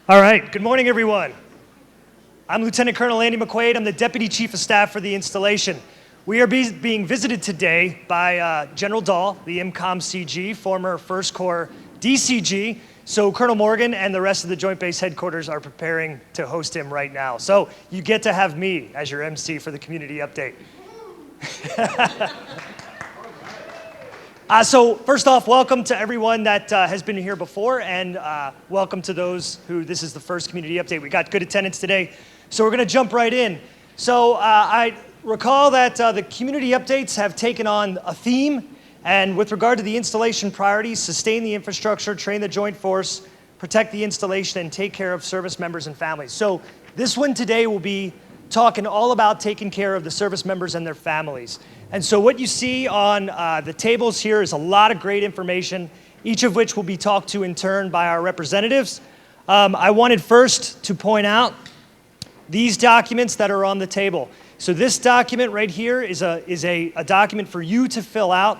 All right, good morning, everyone. I'm Lieutenant Colonel Andy McQuaid. I'm the Deputy Chief of Staff for the installation. We are being visited today by General Dahl, the MCOM CG, former First Corps DCG. So Colonel Morgan and the rest of the Joint Base Headquarters are preparing to host him right now. So you get to have me as your MC for the community update. So first off, welcome to everyone that has been here before, and welcome to those who this is the first community update. We got good attendance today, so we're going to jump right in. So I recall that the community updates have taken on a theme, and with regard to the installation priorities, sustain the infrastructure, train the joint force, protect the installation, and take care of service members and families. So this one today will be talking all about taking care of the service members and their families. And so what you see on the tables here is a lot of great information, each of which will be talked to in turn by our representatives. I wanted first to point out these documents that are on the table. So this document right here is a document for you to fill out.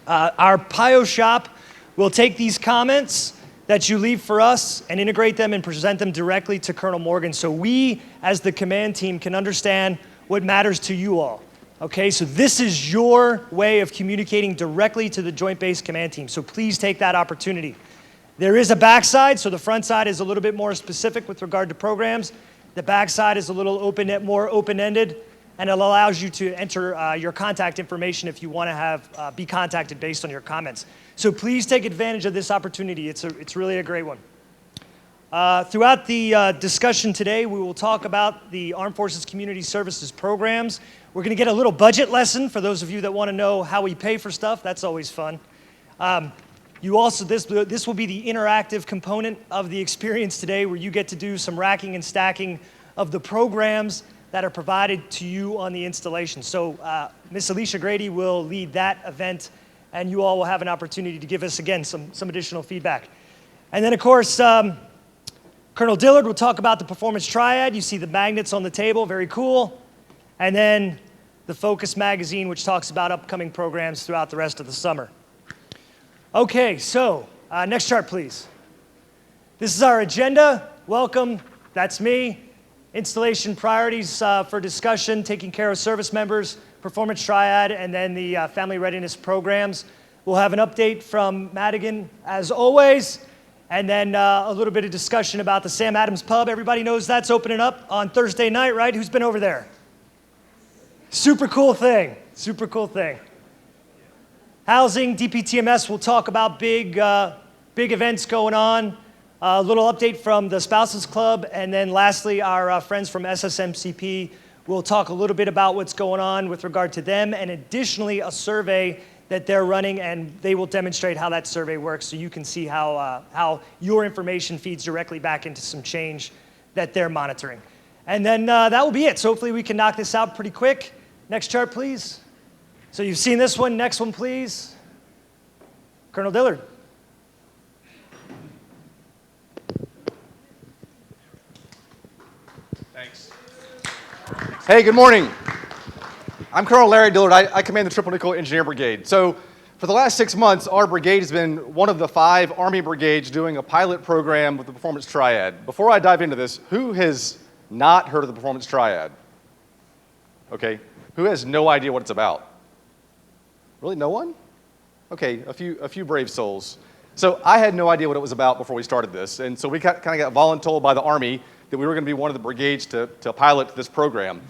Our PIO shop will take these comments that you leave for us and integrate them and present them directly to Colonel Morgan so we, as the command team, can understand what matters to you all. Okay, so this is your way of communicating directly to the Joint Base Command Team, so please take that opportunity. There is a backside, so the front side is a little bit more specific with regard to programs. The backside is a little more open-ended, and it allows you to enter your contact information if you want to be contacted based on your comments. So please take advantage of this opportunity. It's really a great one. Throughout the discussion today, we will talk about the Armed Forces Community Services programs. We're going to get a little budget lesson for those of you that want to know how we pay for stuff. That's always fun. This will be the interactive component of the experience today, where you get to do some racking and stacking of the programs that are provided to you on the installation. So Ms. Alicia Grady will lead that event, and you all will have an opportunity to give us, again, some additional feedback. And then, of course, Colonel Dillard will talk about the performance triad. You see the magnets on the table, very cool. And then the Focus magazine, which talks about upcoming programs throughout the rest of the summer. Okay, so next chart, please. This is our agenda. Welcome, that's me. Installation priorities for discussion, taking care of service members, performance triad, and then the family readiness programs. We'll have an update from Madigan, as always. And then a little bit of discussion about the Sam Adams Pub. Everybody knows that's opening up on Thursday night, right? Who's been over there? Super cool thing. Super cool thing. Housing, DPTMS will talk about big events going on. A little update from the Spouses Club. And then lastly, our friends from SSMCP will talk a little bit about what's going on with regard to them. And additionally, a survey that they're running, and they will demonstrate how that survey works so you can see how your information feeds directly back into some change that they're monitoring. And then that will be it. So hopefully we can knock this out pretty quick. Next chart, please. So you've seen this one. Next one, please. Colonel Dillard. Thanks. Hey, good morning. I'm Colonel Larry Dillard. I command the Triple Nickel Engineer Brigade. So for the last 6 months, our brigade has been one of the 5 Army brigades doing a pilot program with the Performance Triad. Before I dive into this, who has not heard of the Performance Triad? Okay. Who has no idea what it's about? Really, no one? Okay, a few brave souls. So I had no idea what it was about before we started this, and so we kind of got voluntold by the Army that we were going to be one of the brigades to pilot this program.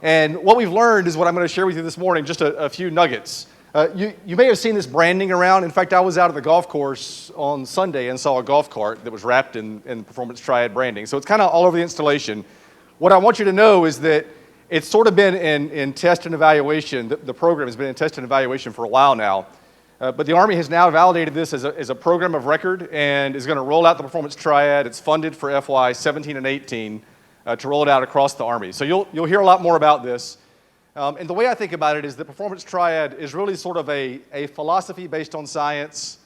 And what we've learned is what I'm going to share with you this morning, just a few nuggets. You may have seen this branding around. In fact, I was out at the golf course on Sunday and saw a golf cart that was wrapped in Performance Triad branding. So it's kind of all over the installation. What I want you to know is that it's sort of been in test and evaluation. The program has been in test and evaluation for a while now. But the Army has now validated this as a program of record and is going to roll out the Performance Triad. It's funded for FY 17 and 18 to roll it out across the Army. So you'll hear a lot more about this. And the way I think about it is the Performance Triad is really sort of a philosophy based on science.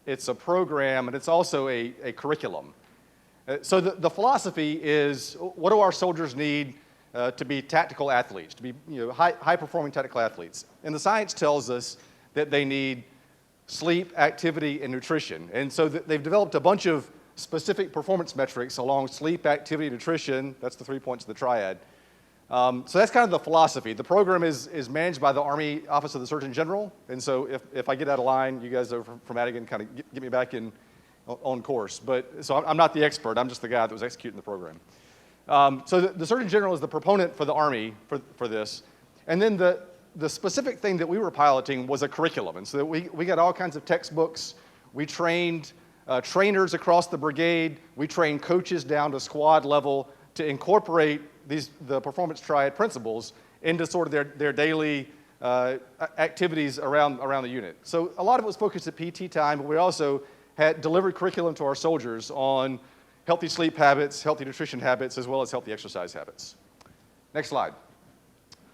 It's a program, and it's also a curriculum. So the philosophy is, what do our soldiers need to be tactical athletes, to be high-performing tactical athletes? And the science tells us that they need sleep, activity, and nutrition. And so they've developed a bunch of specific performance metrics along sleep, activity, nutrition. That's the 3 points of the Triad. So that's kind of the philosophy. The program is managed by the Army Office of the Surgeon General, and so if I get out of line, you guys over from Madigan kind of get me back on course. But so I'm not the expert. I'm just the guy that was executing the program. So the Surgeon General is the proponent for the Army for this, and then the specific thing that we were piloting was a curriculum, and so we got all kinds of textbooks. We trained trainers across the brigade. We trained coaches down to squad level to incorporate the performance triad principles into sort of their daily activities around the unit. So a lot of it was focused at PT time, but we also had delivered curriculum to our soldiers on healthy sleep habits, healthy nutrition habits, as well as healthy exercise habits. Next slide.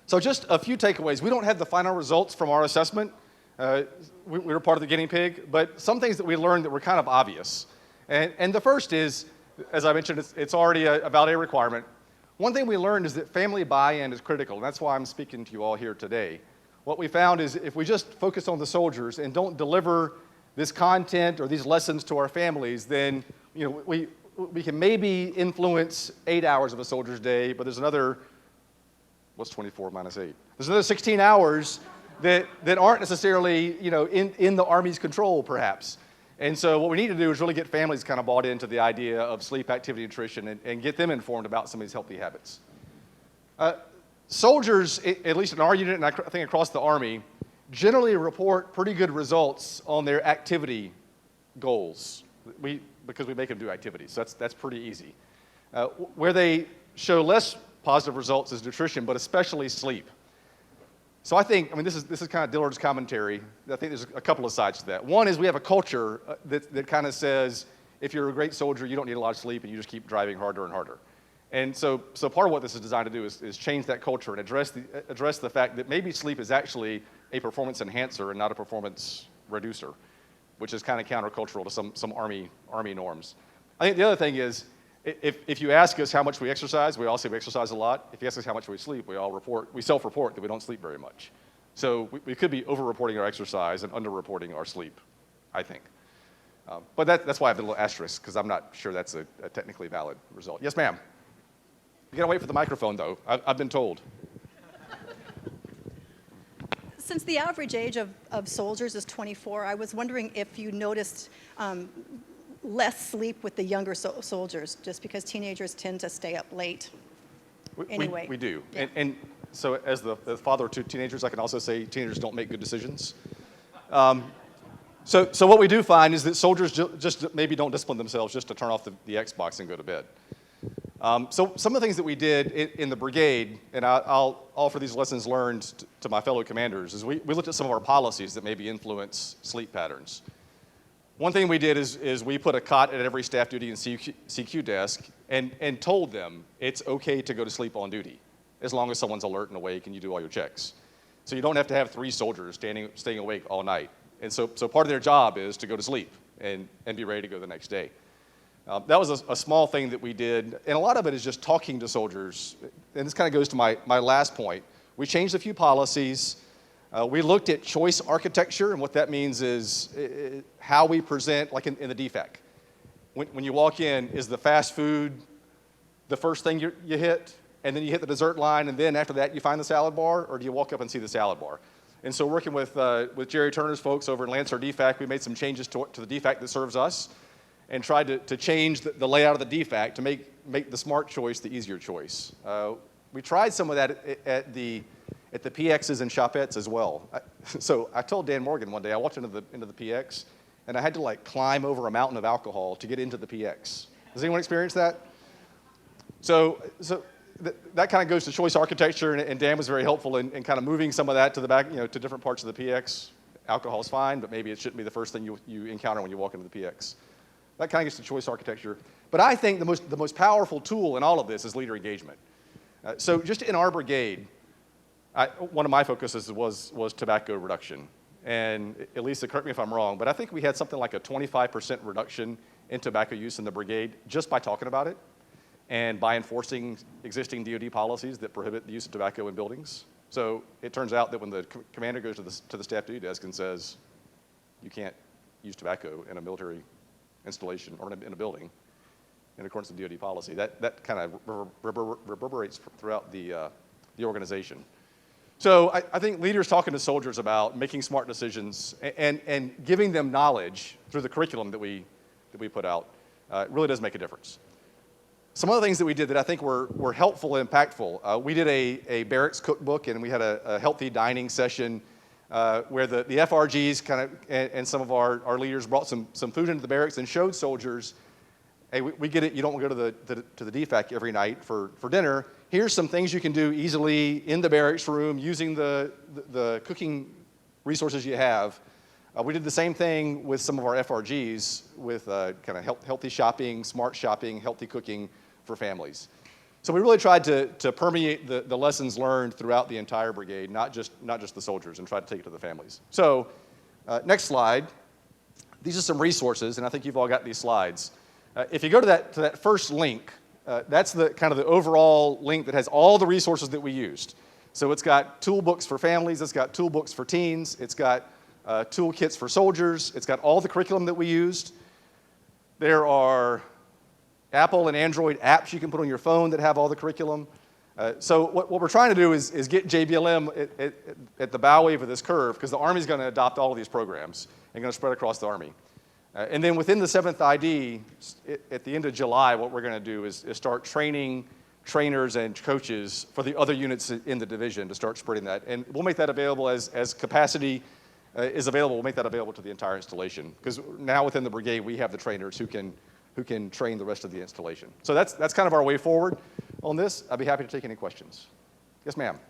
So just a few takeaways. We don't have the final results from our assessment. We were part of the guinea pig, but some things that we learned that were kind of obvious. And the first is, as I mentioned, it's already a valid A requirement. One thing we learned is that family buy-in is critical, and that's why I'm speaking to you all here today. What we found is if we just focus on the soldiers and don't deliver this content or these lessons to our families, then we can maybe influence 8 hours of a soldier's day, but there's another, what's 24 minus 8? There's another 16 hours that aren't necessarily in the Army's control, perhaps. And so what we need to do is really get families kind of bought into the idea of sleep, activity, nutrition, and get them informed about some of these healthy habits. Soldiers, at least in our unit, and I think across the Army, generally report pretty good results on their activity goals because we make them do activities. So that's pretty easy. Where they show less positive results is nutrition, but especially sleep. So this is kind of Dillard's commentary. I think there's a couple of sides to that. One is we have a culture that kind of says, if you're a great soldier, you don't need a lot of sleep and you just keep driving harder and harder. And so part of what this is designed to do is change that culture and address the fact that maybe sleep is actually a performance enhancer and not a performance reducer, which is kind of countercultural to some Army norms. I think the other thing is, if you ask us how much we exercise, we all say we exercise a lot. If you ask us how much we sleep, we self-report that we don't sleep very much. So we could be over-reporting our exercise and under-reporting our sleep, I think. But that's why I have a little asterisk, because I'm not sure that's a technically valid result. Yes, ma'am. You gotta wait for the microphone, though. I've been told. Since the average age of soldiers is 24, I was wondering if you noticed less sleep with the younger soldiers, just because teenagers tend to stay up late anyway. We do. Yeah. And so as the father of two teenagers, I can also say teenagers don't make good decisions. So what we do find is that soldiers just maybe don't discipline themselves just to turn off the Xbox and go to bed. So some of the things that we did in the brigade, and I'll offer these lessons learned to my fellow commanders, is we looked at some of our policies that maybe influence sleep patterns. One thing we did is we put a cot at every staff duty and CQ desk and told them it's okay to go to sleep on duty as long as someone's alert and awake and you do all your checks. So you don't have to have 3 soldiers staying awake all night. And so part of their job is to go to sleep and be ready to go the next day. That was a small thing that we did, and a lot of it is just talking to soldiers. And this kind of goes to my last point. We changed a few policies. We looked at choice architecture, and what that means is how we present, like in the DFAC. When you walk in, is the fast food the first thing you hit, and then you hit the dessert line, and then after that you find the salad bar, or do you walk up and see the salad bar? And so working with Jerry Turner's folks over in Lancer DFAC, we made some changes to the DFAC that serves us, and tried to change the layout of the DFAC to make the smart choice the easier choice. We tried some of that at the PXs and shopettes as well. So I told Dan Morgan one day, I walked into the PX, and I had to like climb over a mountain of alcohol to get into the PX. Has anyone experienced that? So that kind of goes to choice architecture, and Dan was very helpful in kind of moving some of that to the back, to different parts of the PX. Alcohol is fine, but maybe it shouldn't be the first thing you encounter when you walk into the PX. That kind of gets to choice architecture. But I think the most powerful tool in all of this is leader engagement. So just in our brigade, one of my focuses was tobacco reduction. And Elisa, correct me if I'm wrong, but I think we had something like a 25% reduction in tobacco use in the brigade just by talking about it and by enforcing existing DoD policies that prohibit the use of tobacco in buildings. So it turns out that when the commander goes to the staff duty desk and says, you can't use tobacco in a military installation or in a building in accordance with DoD policy. That kind of reverberates throughout the organization. So I think leaders talking to soldiers about making smart decisions and giving them knowledge through the curriculum that we put out really does make a difference. Some other things that we did that I think were helpful and impactful. We did a barracks cookbook, and we had a healthy dining session where the FRGs kind of and some of our leaders brought some food into the barracks and showed soldiers, hey, we get it, you don't go to the DFAC every night for dinner. Here's some things you can do easily in the barracks room using the cooking resources you have. We did the same thing with some of our FRGs with kind of healthy shopping, smart shopping, healthy cooking for families. So we really tried to permeate the lessons learned throughout the entire brigade, not just the soldiers, and try to take it to the families. So next slide. These are some resources, and I think you've all got these slides. If you go to that first link, that's the kind of the overall link that has all the resources that we used. So it's got tool books for families, it's got tool books for teens, it's got toolkits for soldiers, it's got all the curriculum that we used. There are Apple and Android apps you can put on your phone that have all the curriculum. So what we're trying to do is get JBLM at the bow wave of this curve, because the Army's going to adopt all of these programs and going to spread across the Army. And then within the 7th ID, at the end of July, what we're going to do is start training trainers and coaches for the other units in the division to start spreading that. And we'll make that available as capacity is available. We'll make that available to the entire installation, because now within the brigade we have the trainers who can train the rest of the installation. So that's kind of our way forward on this. I'd be happy to take any questions. Yes, ma'am.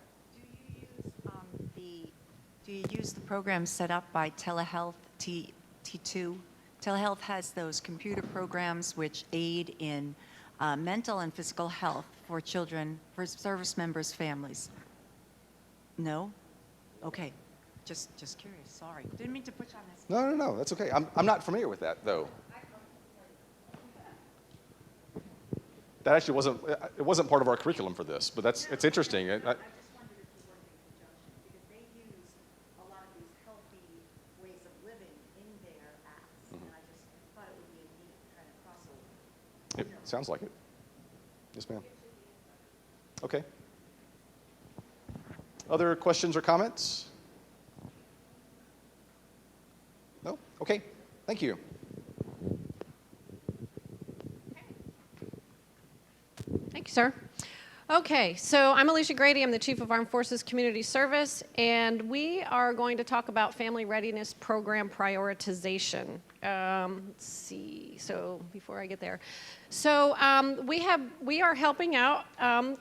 Do you use the program set up by Telehealth T2? Telehealth has those computer programs which aid in mental and physical health for children, for service members' families. No? Okay. Just curious. Sorry. Didn't mean to put you on this. No. That's okay. I'm not familiar with that, though. That actually wasn't part of our curriculum for this, but it's interesting. I just wondered if you worked in conjunction, because they use a lot of these healthy ways of living in their apps, and I just thought it would be a neat kind of crossover. It sounds like it. Yes, ma'am. Okay. Other questions or comments? No? Okay. Thank you. Thank you, sir. Okay, so I'm Alicia Grady. I'm the Chief of Armed Forces Community Service, and we are going to talk about Family Readiness Program Prioritization. Let's see, so before I get there. So we are helping out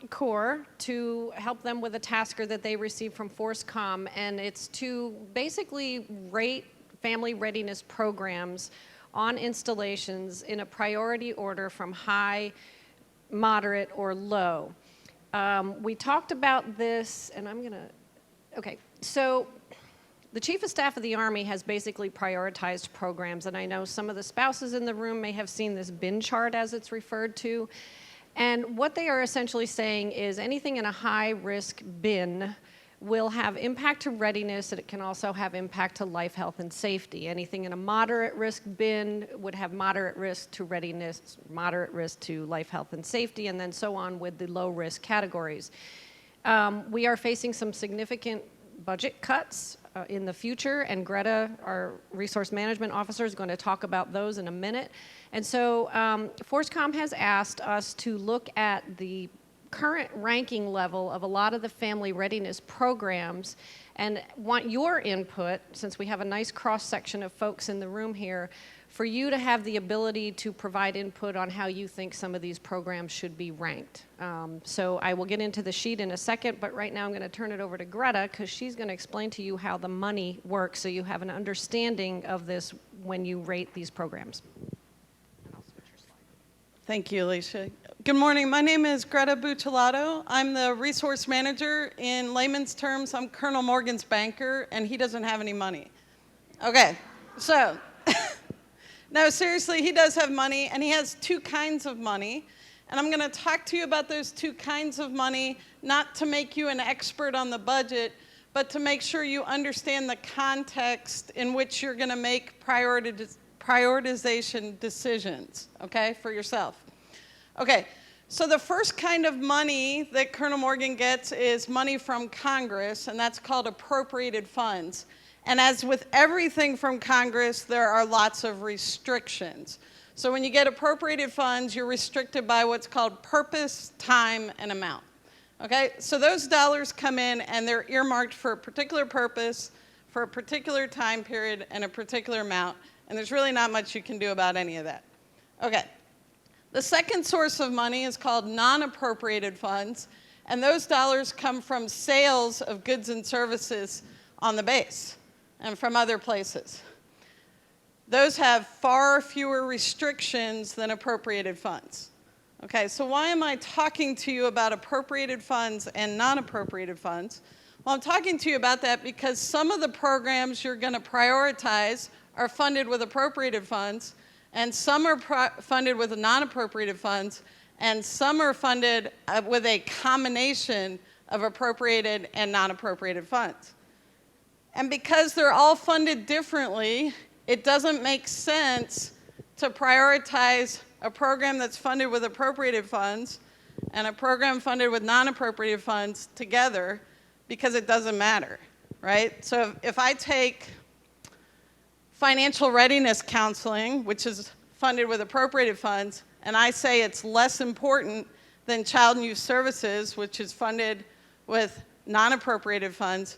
Corps to help them with a tasker that they received from ForceCom, and it's to basically rate family readiness programs on installations in a priority order from high, moderate, or low. We talked about this, and okay, so the Chief of Staff of the Army has basically prioritized programs, and I know some of the spouses in the room may have seen this bin chart as it's referred to, and what they are essentially saying is anything in a high-risk bin will have impact to readiness, and it can also have impact to life, health, and safety. Anything in a moderate risk bin would have moderate risk to readiness, moderate risk to life, health, and safety, and then so on with the low risk categories. We are facing some significant budget cuts in the future, and Greta, our resource management officer, is going to talk about those in a minute. And so ForceCom has asked us to look at the current ranking level of a lot of the family readiness programs and want your input, since we have a nice cross-section of folks in the room here, for you to have the ability to provide input on how you think some of these programs should be ranked. So I will get into the sheet in a second, but right now I'm going to turn it over to Greta, because she's going to explain to you how the money works so you have an understanding of this when you rate these programs. Thank you, Alicia. Good morning. My name is Greta Buccellato. I'm the resource manager. In layman's terms, I'm Colonel Morgan's banker, and he doesn't have any money. Okay, so, no, seriously, he does have money, and he has two kinds of money. And I'm going to talk to you about those two kinds of money, not to make you an expert on the budget, but to make sure you understand the context in which you're going to make prioritization decisions, okay, for yourself. Okay, so the first kind of money that Colonel Morgan gets is money from Congress, and that's called appropriated funds. And as with everything from Congress, there are lots of restrictions. So when you get appropriated funds, you're restricted by what's called purpose, time, and amount. Okay, so those dollars come in and they're earmarked for a particular purpose, for a particular time period, and a particular amount. And there's really not much you can do about any of that. Okay. The second source of money is called non-appropriated funds, and those dollars come from sales of goods and services on the base and from other places. Those have far fewer restrictions than appropriated funds. Okay, so why am I talking to you about appropriated funds and non-appropriated funds? Well, I'm talking to you about that because some of the programs you're going to prioritize are funded with appropriated funds, and some are funded with non-appropriated funds, and some are funded with a combination of appropriated and non-appropriated funds. And because they're all funded differently, it doesn't make sense to prioritize a program that's funded with appropriated funds and a program funded with non-appropriated funds together, because it doesn't matter, right? So if I take financial readiness counseling, which is funded with appropriated funds, and I say it's less important than child and youth services, which is funded with non-appropriated funds,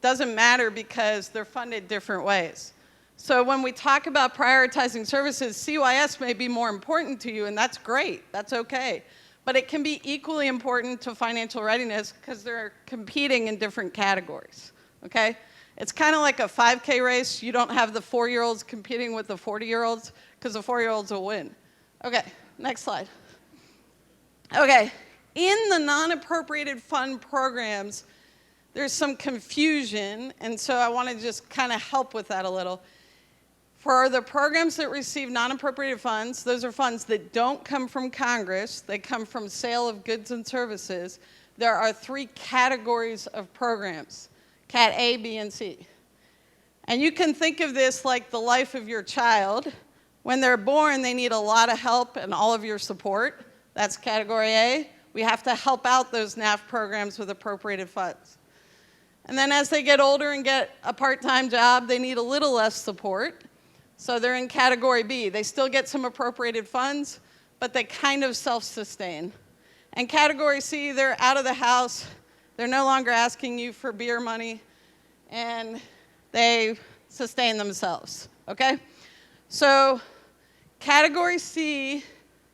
doesn't matter because they're funded different ways. So when we talk about prioritizing services, CYS may be more important to you, and that's great, that's okay. But it can be equally important to financial readiness because they're competing in different categories, okay? It's kind of like a 5K race. You don't have the 4-year-olds competing with the 40-year-olds because the 4-year-olds will win. Okay, next slide. Okay, in the non-appropriated fund programs, there's some confusion, and so I want to just kind of help with that a little. For the programs that receive non-appropriated funds, those are funds that don't come from Congress, they come from sale of goods and services. There are 3 categories of programs. Cat A, B, and C. And you can think of this like the life of your child. When they're born, they need a lot of help and all of your support. That's category A. We have to help out those NAF programs with appropriated funds. And then as they get older and get a part-time job, they need a little less support. So they're in category B. They still get some appropriated funds, but they kind of self-sustain. And category C, they're out of the house. They're no longer asking you for beer money, and they sustain themselves, okay? So category C,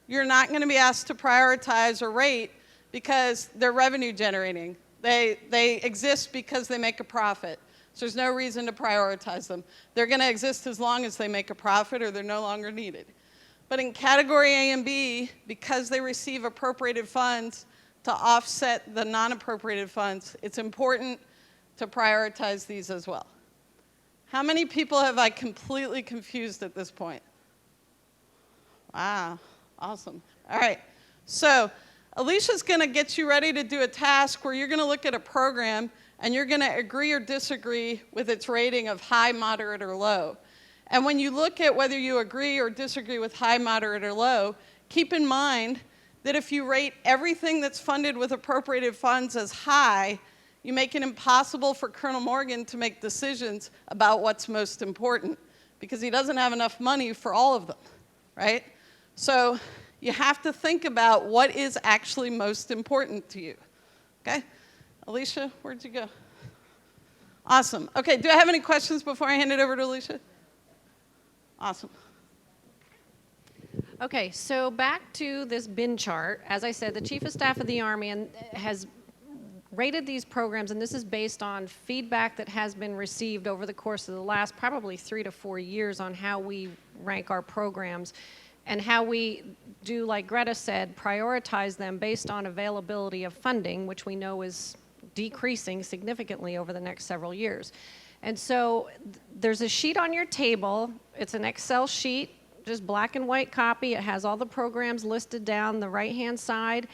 you're not going to be asked to prioritize or rate because they're revenue generating. They exist because they make a profit. So there's no reason to prioritize them. They're going to exist as long as they make a profit or they're no longer needed. But in category A and B, because they receive appropriated funds to offset the non-appropriated funds, it's important to prioritize these as well. How many people have I completely confused at this point? Wow, awesome. All right, so Alicia's going to get you ready to do a task where you're going to look at a program and you're going to agree or disagree with its rating of high, moderate, or low. And when you look at whether you agree or disagree with high, moderate, or low, keep in mind that if you rate everything that's funded with appropriated funds as high, you make it impossible for Colonel Morgan to make decisions about what's most important because he doesn't have enough money for all of them, right? So you have to think about what is actually most important to you, okay? Alicia, where'd you go? Awesome. Okay, do I have any questions before I hand it over to Alicia? Awesome. Okay, so back to this bin chart. As I said, the Chief of Staff of the Army has rated these programs, and this is based on feedback that has been received over the course of the last probably 3 to 4 years on how we rank our programs and how we do, like Greta said, prioritize them based on availability of funding, which we know is decreasing significantly over the next several years. And so there's a sheet on your table. It's an Excel sheet, just black and white copy. It has all the programs listed down the right-hand side.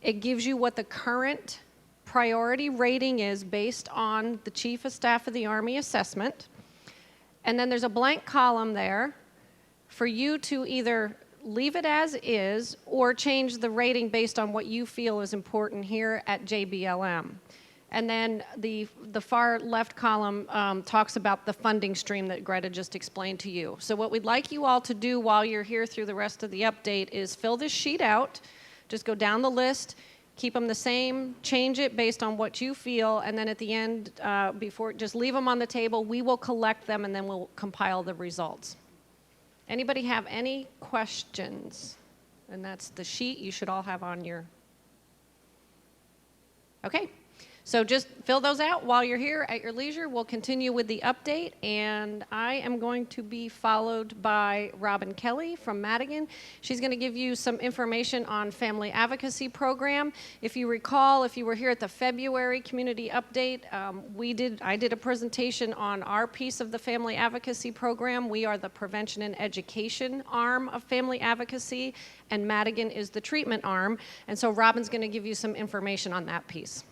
It gives you what the current priority rating is based on the Chief of Staff of the Army assessment. And then there's a blank column there for you to either leave it as is or change the rating based on what you feel is important here at JBLM. And then the far left column talks about the funding stream that Greta just explained to you. So what we'd like you all to do while you're here through the rest of the update is fill this sheet out, just go down the list, keep them the same, change it based on what you feel, and then at the end, just leave them on the table. We will collect them and then we'll compile the results. Anybody have any questions? And that's the sheet you should all have on your... Okay. So just fill those out while you're here at your leisure. We'll continue with the update, and I am going to be followed by Robin Kelly from Madigan. She's going to give you some information on Family Advocacy Program. If you recall, if you were here at the February community update, I did a presentation on our piece of the Family Advocacy Program. We are the prevention and education arm of Family Advocacy, and Madigan is the treatment arm. And so Robin's going to give you some information on that piece.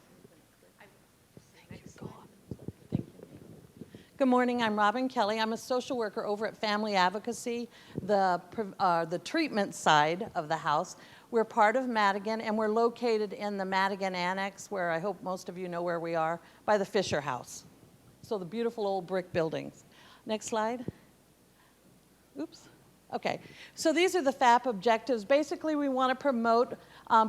Good morning, I'm Robin Kelly. I'm a social worker over at Family Advocacy, the treatment side of the house. We're part of Madigan, and we're located in the Madigan Annex, where I hope most of you know where we are, by the Fisher House. So the beautiful old brick buildings. Next slide. Oops. Okay, so these are the FAP objectives. Basically, we want to promote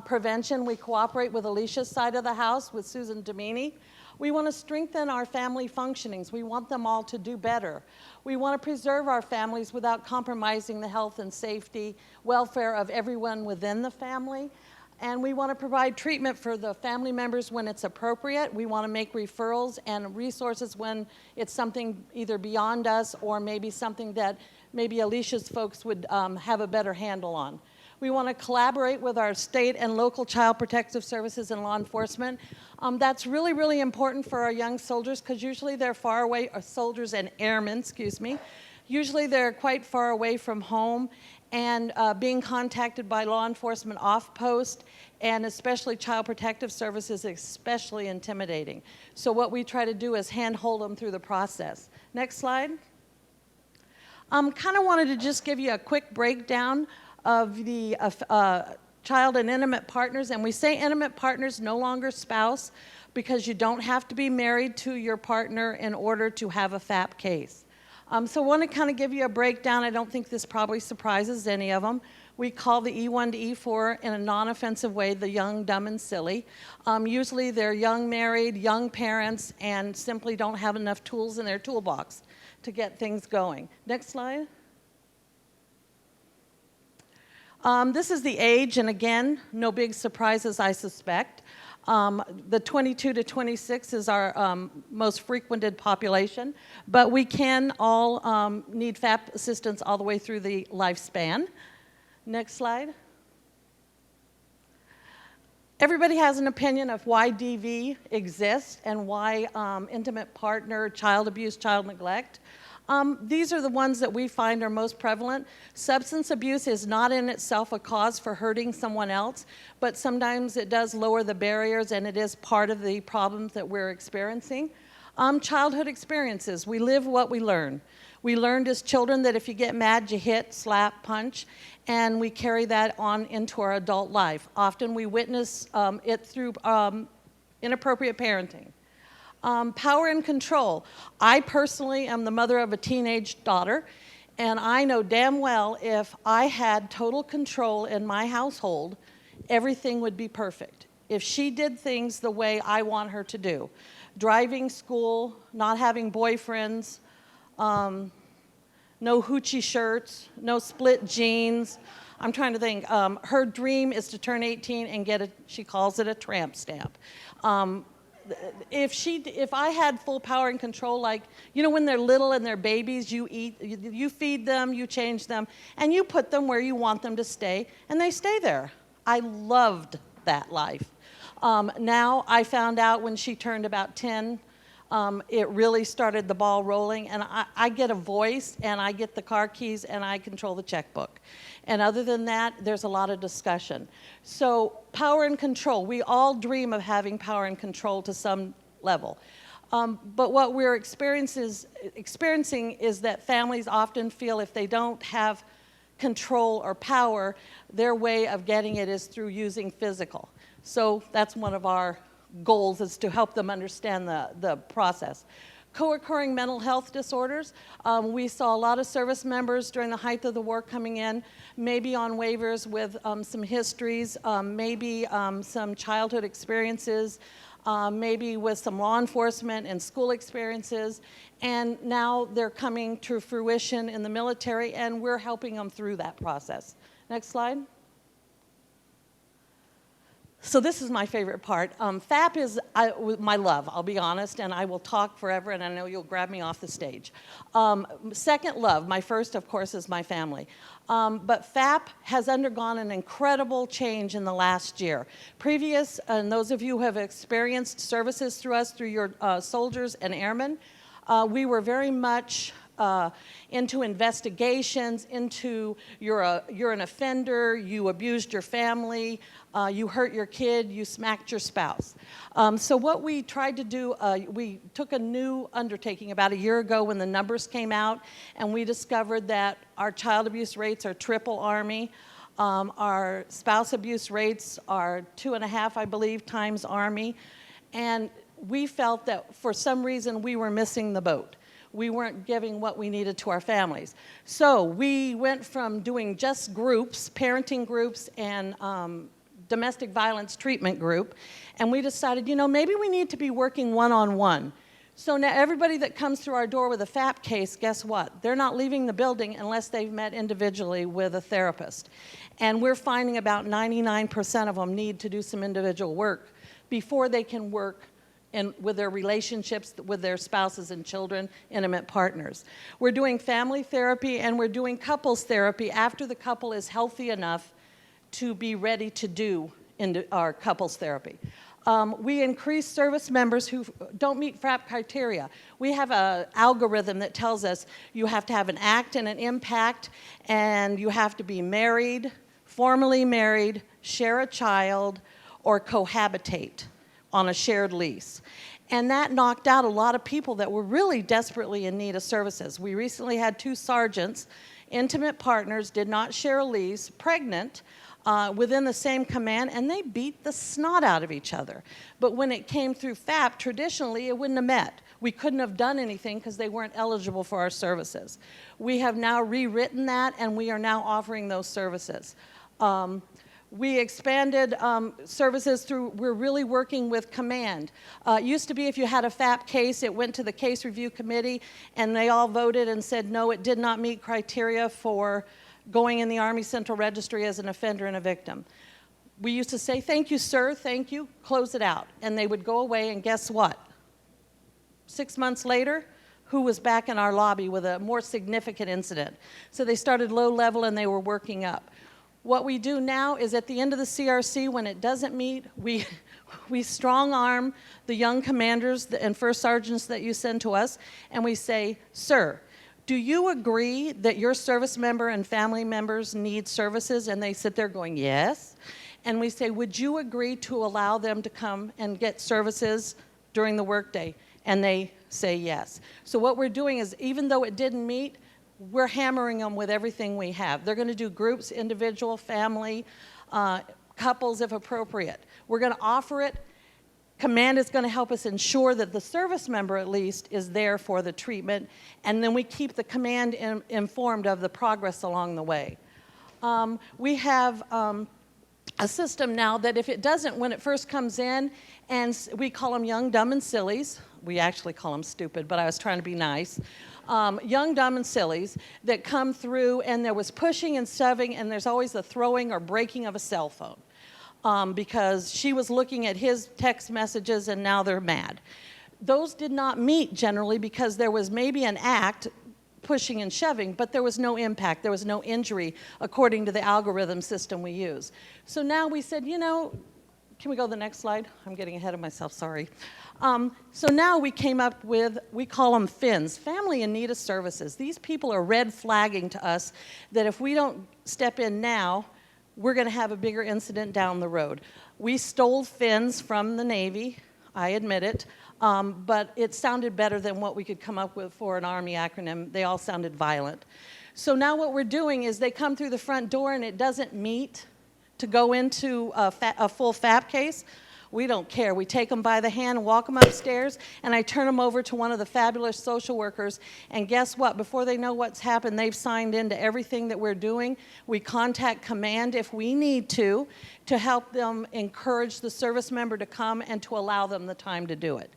prevention. We cooperate with Alicia's side of the house, with Susan Domini. We want to strengthen our family functionings. We want them all to do better. We want to preserve our families without compromising the health and safety, welfare of everyone within the family. And we want to provide treatment for the family members when it's appropriate. We want to make referrals and resources when it's something either beyond us or maybe something that maybe Alicia's folks would have a better handle on. We want to collaborate with our state and local child protective services and law enforcement. That's really, really important for our young soldiers because usually they're far away, or soldiers and airmen, excuse me. Usually they're quite far away from home, and being contacted by law enforcement off post and especially child protective services is especially intimidating. So what we try to do is handhold them through the process. Next slide. Kind of wanted to just give you a quick breakdown of the child and intimate partners, and we say intimate partners, no longer spouse, because you don't have to be married to your partner in order to have a FAP case. So I want to kind of give you a breakdown. I don't think this probably surprises any of them. We call the E1 to E4 in a non-offensive way the young, dumb, and silly. Usually they're young married, young parents, and simply don't have enough tools in their toolbox to get things going. Next slide. This is the age, and again, no big surprises, I suspect. The 22 to 26 is our most frequented population, but we can all need FAP assistance all the way through the lifespan. Next slide. Everybody has an opinion of why DV exists and why intimate partner, child abuse, child neglect. These are the ones that we find are most prevalent. Substance abuse is not in itself a cause for hurting someone else, but sometimes it does lower the barriers, and it is part of the problems that we're experiencing. Childhood experiences, we live what we learn. We learned as children that if you get mad, you hit, slap, punch, and we carry that on into our adult life. Often we witness it through inappropriate parenting. Power and control. I personally am the mother of a teenage daughter, and I know damn well if I had total control in my household, everything would be perfect. If she did things the way I want her to do, driving school, not having boyfriends, no hoochie shirts, no split jeans. I'm trying to think. Her dream is to turn 18 and get she calls it a tramp stamp. If I had full power and control, like, you know, when they're little and they're babies, you feed them, you change them, and you put them where you want them to stay, and they stay there. I loved that life. Now I found out when she turned about 10, it really started the ball rolling, and I get a voice, and I get the car keys, and I control the checkbook. And other than that, there's a lot of discussion. So power and control, we all dream of having power and control to some level. But what we're experiencing is that families often feel if they don't have control or power, their way of getting it is through using physical. So that's one of our goals, is to help them understand the process. Co-occurring mental health disorders. We saw a lot of service members during the height of the war coming in, maybe on waivers with some histories, maybe some childhood experiences, maybe with some law enforcement and school experiences, and now they're coming to fruition in the military, and we're helping them through that process. Next slide. So this is my favorite part. FAP is my love, I'll be honest, and I will talk forever, and I know you'll grab me off the stage. Second love, my first, of course, is my family. But FAP has undergone an incredible change in the last year. Previous, and those of you who have experienced services through us, through your soldiers and airmen, we were very much into investigations, into you're an offender, you abused your family, you hurt your kid, you smacked your spouse. So what we tried to do, we took a new undertaking about a year ago when the numbers came out, and we discovered that our child abuse rates are triple Army. Our spouse abuse rates are 2.5, I believe, times Army. And we felt that for some reason we were missing the boat. We weren't giving what we needed to our families. So we went from doing just groups, parenting groups, and domestic violence treatment group, and we decided, you know, maybe we need to be working one-on-one. So now everybody that comes through our door with a FAP case, guess what? They're not leaving the building unless they've met individually with a therapist. And we're finding about 99% of them need to do some individual work before they can work with their relationships with their spouses and children, intimate partners. We're doing family therapy, and we're doing couples therapy after the couple is healthy enough to be ready to do our couples therapy. We increase service members who don't meet FRAP criteria. We have an algorithm that tells us you have to have an ACT and an impact, and you have to be married, formally married, share a child, or cohabitate on a shared lease. And that knocked out a lot of people that were really desperately in need of services. We recently had 2 sergeants, intimate partners, did not share a lease, pregnant, within the same command, and they beat the snot out of each other. But when it came through FAP, traditionally it wouldn't have met. We couldn't have done anything because they weren't eligible for our services. We have now rewritten that, and we are now offering those services. We expanded services through, we're really working with Command. It used to be if you had a FAP case, it went to the case review committee, and they all voted and said, no, it did not meet criteria for going in the Army Central Registry as an offender and a victim. We used to say, thank you, sir, thank you, close it out. And they would go away, and guess what? 6 months later, who was back in our lobby with a more significant incident? So they started low level, and they were working up. What we do now is at the end of the CRC, when it doesn't meet, we strong arm the young commanders and first sergeants that you send to us, and we say, sir, do you agree that your service member and family members need services? And they sit there going, yes. And we say, would you agree to allow them to come and get services during the workday? And they say yes. So what we're doing is, even though it didn't meet, we're hammering them with everything we have. They're going to do groups, individual, family, couples if appropriate. We're going to offer it. Command is going to help us ensure that the service member, at least, is there for the treatment, and then we keep the command informed of the progress along the way. We have a system now that if it doesn't, when it first comes in, and we call them young, dumb, and sillies. We actually call them stupid, but I was trying to be nice. Young, dumb, and sillies that come through, and there was pushing and shoving, and there's always the throwing or breaking of a cell phone. Because she was looking at his text messages, and now they're mad. Those did not meet generally because there was maybe an act, pushing and shoving, but there was no impact, there was no injury according to the algorithm system we use. So now we said, you know, can we go to the next slide? I'm getting ahead of myself, sorry. So now we came up with, we call them FINS, Family in Need of Services. These people are red flagging to us that if we don't step in now, we're going to have a bigger incident down the road. We stole FINS from the Navy, I admit it, but it sounded better than what we could come up with for an Army acronym. They all sounded violent. So now what we're doing is they come through the front door and it doesn't meet to go into a full FAP case. We don't care. We take them by the hand and walk them upstairs, and I turn them over to one of the fabulous social workers. And guess what? Before they know what's happened, they've signed into everything that we're doing. We contact Command if we need to help them encourage the service member to come and to allow them the time to do it.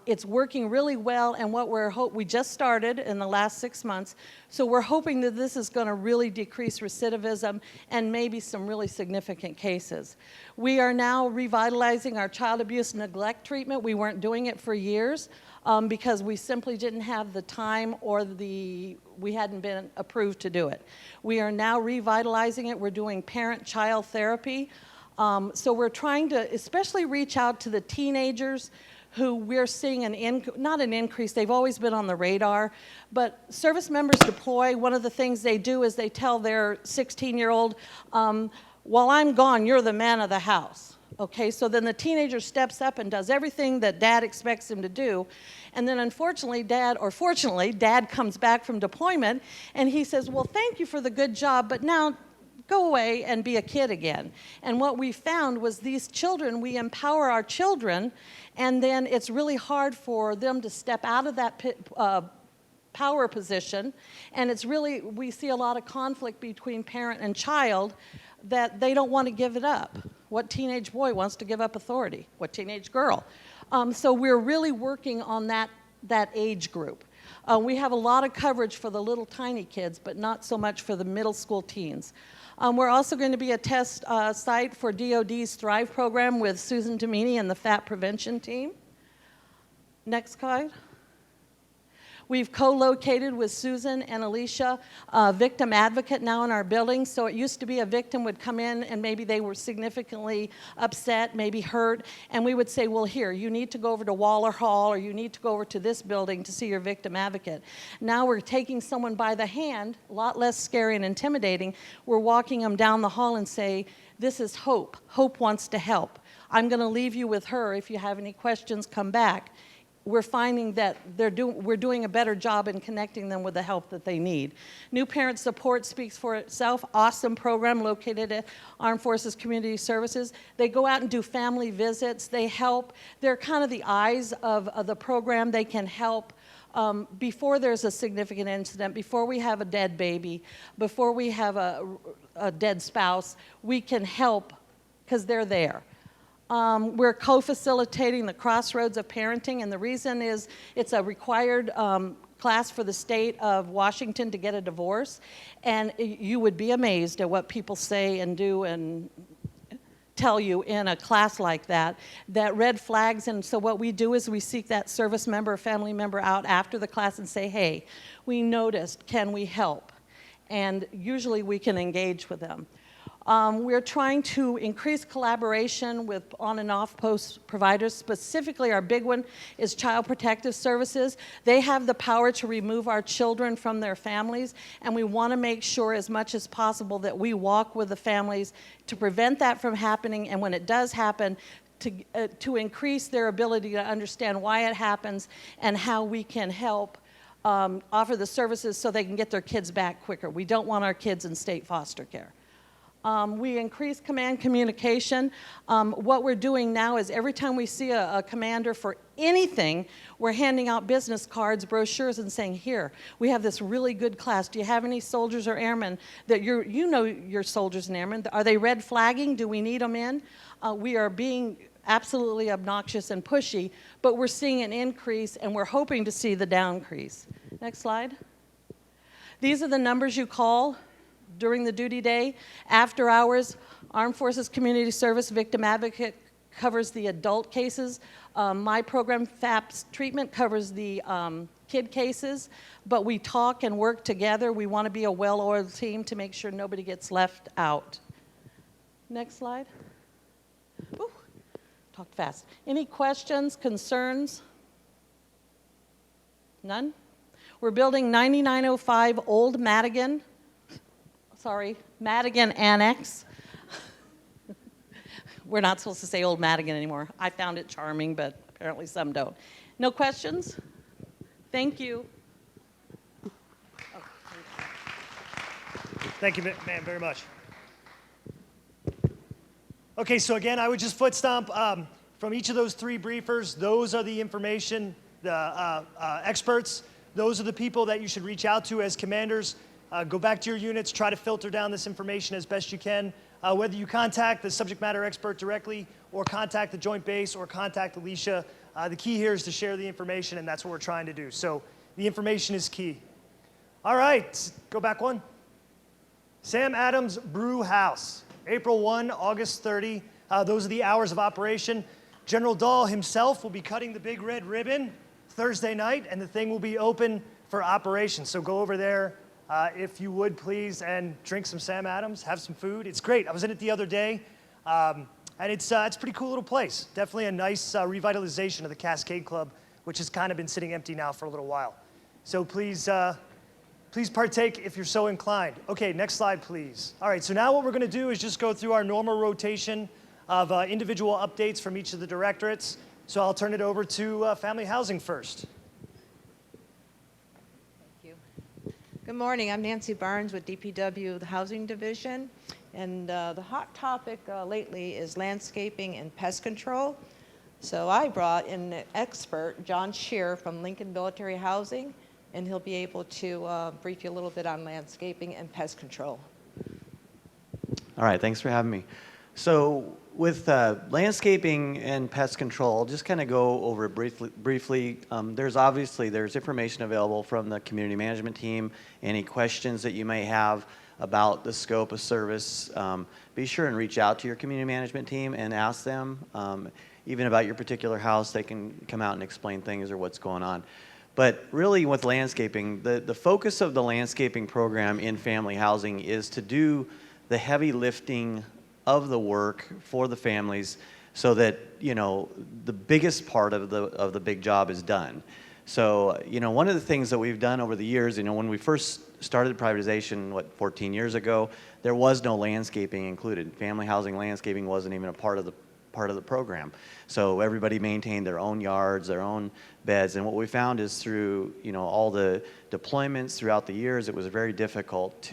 It's working really well, and we just started in the last 6 months, so we're hoping that this is going to really decrease recidivism and maybe some really significant cases. We are now revitalizing our child abuse neglect treatment. We weren't doing it for years because we simply didn't have the time or we hadn't been approved to do it. We are now revitalizing it. We're doing parent-child therapy. So we're trying to especially reach out to the teenagers who we're seeing not an increase, they've always been on the radar, but service members deploy. One of the things they do is they tell their 16-year-old, while I'm gone, you're the man of the house. Okay, so then the teenager steps up and does everything that dad expects him to do, and then unfortunately, fortunately, dad comes back from deployment, and he says, well, thank you for the good job, but now go away and be a kid again. And what we found was these children, we empower our children, and then it's really hard for them to step out of that power position. And it's really, we see a lot of conflict between parent and child that they don't want to give it up. What teenage boy wants to give up authority? What teenage girl? So we're really working on that age group. We have a lot of coverage for the little tiny kids, but not so much for the middle school teens. We're also going to be a test site for DOD's Thrive program with Susan Domini and the FAP prevention team. Next slide. We've co-located with Susan and Alicia, a victim advocate now in our building. So it used to be a victim would come in and maybe they were significantly upset, maybe hurt, and we would say, well, here, you need to go over to Waller Hall or you need to go over to this building to see your victim advocate. Now we're taking someone by the hand, a lot less scary and intimidating. We're walking them down the hall and say, this is Hope. Hope wants to help. I'm going to leave you with her. If you have any questions, come back. We're finding that we're doing a better job in connecting them with the help that they need. New Parent Support speaks for itself. Awesome program located at Armed Forces Community Services. They go out and do family visits. They help. They're kind of the eyes of the program. They can help before there's a significant incident, before we have a dead baby, before we have a dead spouse. We can help because they're there. We're co-facilitating the Crossroads of Parenting, and the reason is it's a required class for the state of Washington to get a divorce, and you would be amazed at what people say and do and tell you in a class like that red flags. And so what we do is we seek that service member or family member out after the class and say, hey, we noticed, can we help? And usually we can engage with them. We're trying to increase collaboration with on and off post providers. Specifically, our big one is Child Protective Services. They have the power to remove our children from their families, and we want to make sure as much as possible that we walk with the families to prevent that from happening, and when it does happen, to increase their ability to understand why it happens and how we can help offer the services so they can get their kids back quicker. We don't want our kids in state foster care. We increase command communication. What we're doing now is every time we see a commander for anything, we're handing out business cards, brochures, and saying, here, we have this really good class. Do you have any soldiers or airmen that you know your soldiers and airmen? Are they red flagging? Do we need them in? We are being absolutely obnoxious and pushy, but we're seeing an increase, and we're hoping to see the downcrease. Next slide. These are the numbers you call during the duty day. After hours, Armed Forces Community Service Victim Advocate covers the adult cases. My program, FAPS treatment, covers the kid cases, but we talk and work together. We want to be a well-oiled team to make sure nobody gets left out. Next slide. Ooh, talked fast. Any questions, concerns? None? We're building 9905 Old Madigan. Madigan Annex. We're not supposed to say Old Madigan anymore. I found it charming, but apparently some don't. No questions? Thank you. Oh, thank you. Thank you, ma'am, very much. Okay, so again, I would just foot stomp from each of those three briefers. Those are the information, the experts. Those are the people that you should reach out to as commanders. Go back to your units, try to filter down this information as best you can. Whether you contact the subject matter expert directly or contact the Joint Base or contact Alicia, the key here is to share the information, and that's what we're trying to do. So the information is key. All right, go back one. Sam Adams Brew House, April 1, August 30. Those are the hours of operation. General Dahl himself will be cutting the big red ribbon Thursday night, and the thing will be open for operation. So go over there if you would, please, and drink some Sam Adams, have some food. It's great. I was in it the other day, and it's a pretty cool little place. Definitely a nice revitalization of the Cascade Club, which has kind of been sitting empty now for a little while. So please partake if you're so inclined. Okay, next slide, please. All right, so now what we're going to do is just go through our normal rotation of individual updates from each of the directorates. So I'll turn it over to Family Housing first. Thank you. Good morning. I'm Nancy Barnes with DPW, the Housing Division. And the hot topic lately is landscaping and pest control. So I brought in an expert, John Shear from Lincoln Military Housing, and he'll be able to brief you a little bit on landscaping and pest control. All right, thanks for having me. So with landscaping and pest control, just kind of go over it briefly. There's information available from the community management team. Any questions that you may have about the scope of service, be sure and reach out to your community management team and ask them. Even about your particular house, they can come out and explain things or what's going on. But really with landscaping, the focus of the landscaping program in family housing is to do the heavy lifting of the work for the families so that, you know, the biggest part of the big job is done. So, you know, one of the things that we've done over the years, you know, when we first started privatization, 14 years ago, there was no landscaping included. Family housing landscaping wasn't even a part of the program. So everybody maintained their own yards, their own beds, and what we found is through, you know, all the deployments throughout the years, it was very difficult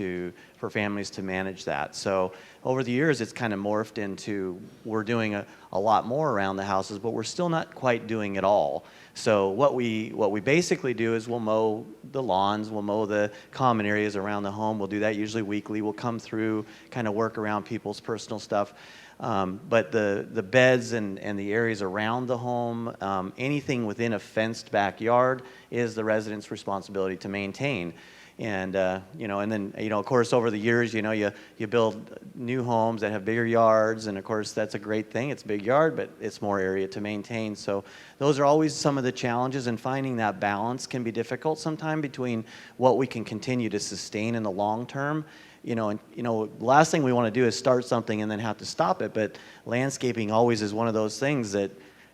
for families to manage that. So over the years, it's kind of morphed into we're doing a lot more around the houses, but we're still not quite doing it all. So what we basically do is we'll mow the lawns, we'll mow the common areas around the home. We'll do that usually weekly. We'll come through, kind of work around people's personal stuff. But the beds and the areas around the home, anything within a fenced backyard is the resident's responsibility to maintain. And, you know, and then, you know, of course, over the years, you know, you build new homes that have bigger yards, and of course, that's a great thing. It's a big yard, but it's more area to maintain. So those are always some of the challenges, and finding that balance can be difficult sometimes between what we can continue to sustain in the long term. You know, the last thing we want to do is start something and then have to stop it, but landscaping always is one of those things that,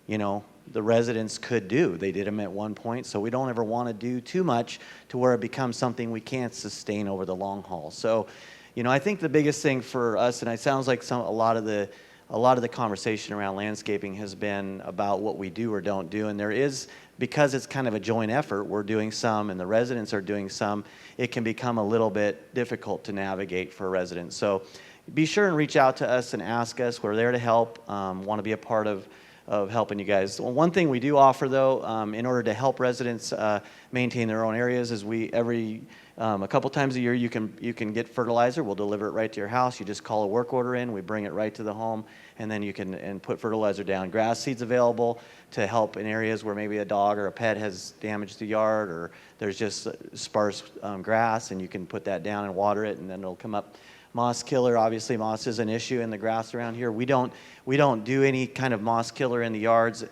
you know, the residents could do. They did them at one point, so we don't ever want to do too much to where it becomes something we can't sustain over the long haul. So, you know, I think the biggest thing for us, and it sounds like a lot of the conversation around landscaping has been about what we do or don't do, and there is, because it's kind of a joint effort, we're doing some and the residents are doing some, it can become a little bit difficult to navigate for residents. So be sure and reach out to us and ask us. We're there to help, want to be a part of helping you guys. Well, one thing we do offer, though, in order to help residents maintain their own areas, is a couple times a year you can get fertilizer. We'll deliver it right to your house. You just call a work order in. We bring it right to the home, and then you can put fertilizer down. Grass seed's available to help in areas where maybe a dog or a pet has damaged the yard, or there's just sparse grass, and you can put that down and water it, and then it'll come up. Moss killer, obviously moss is an issue in the grass around here. We don't do any kind of moss killer in the yards.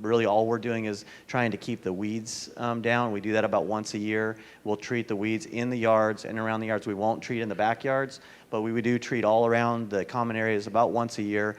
Really all we're doing is trying to keep the weeds down. We do that about once a year. We'll treat the weeds in the yards and around the yards. We won't treat in the backyards, but we do treat all around the common areas about once a year.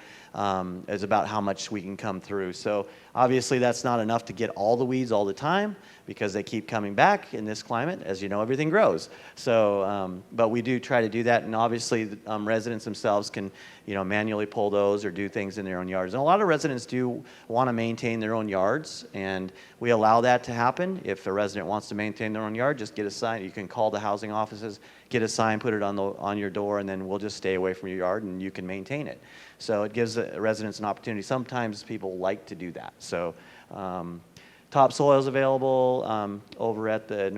Is about how much we can come through. So obviously that's not enough to get all the weeds all the time, because they keep coming back in this climate. As you know, everything grows. So, but we do try to do that, and obviously residents themselves can, you know, manually pull those or do things in their own yards. And a lot of residents do want to maintain their own yards, and we allow that to happen. If a resident wants to maintain their own yard, just get a sign. You can call the housing offices, get a sign, put it on your door, and then we'll just stay away from your yard and you can maintain it. So it gives residents an opportunity. Sometimes people like to do that. So topsoil is available over at the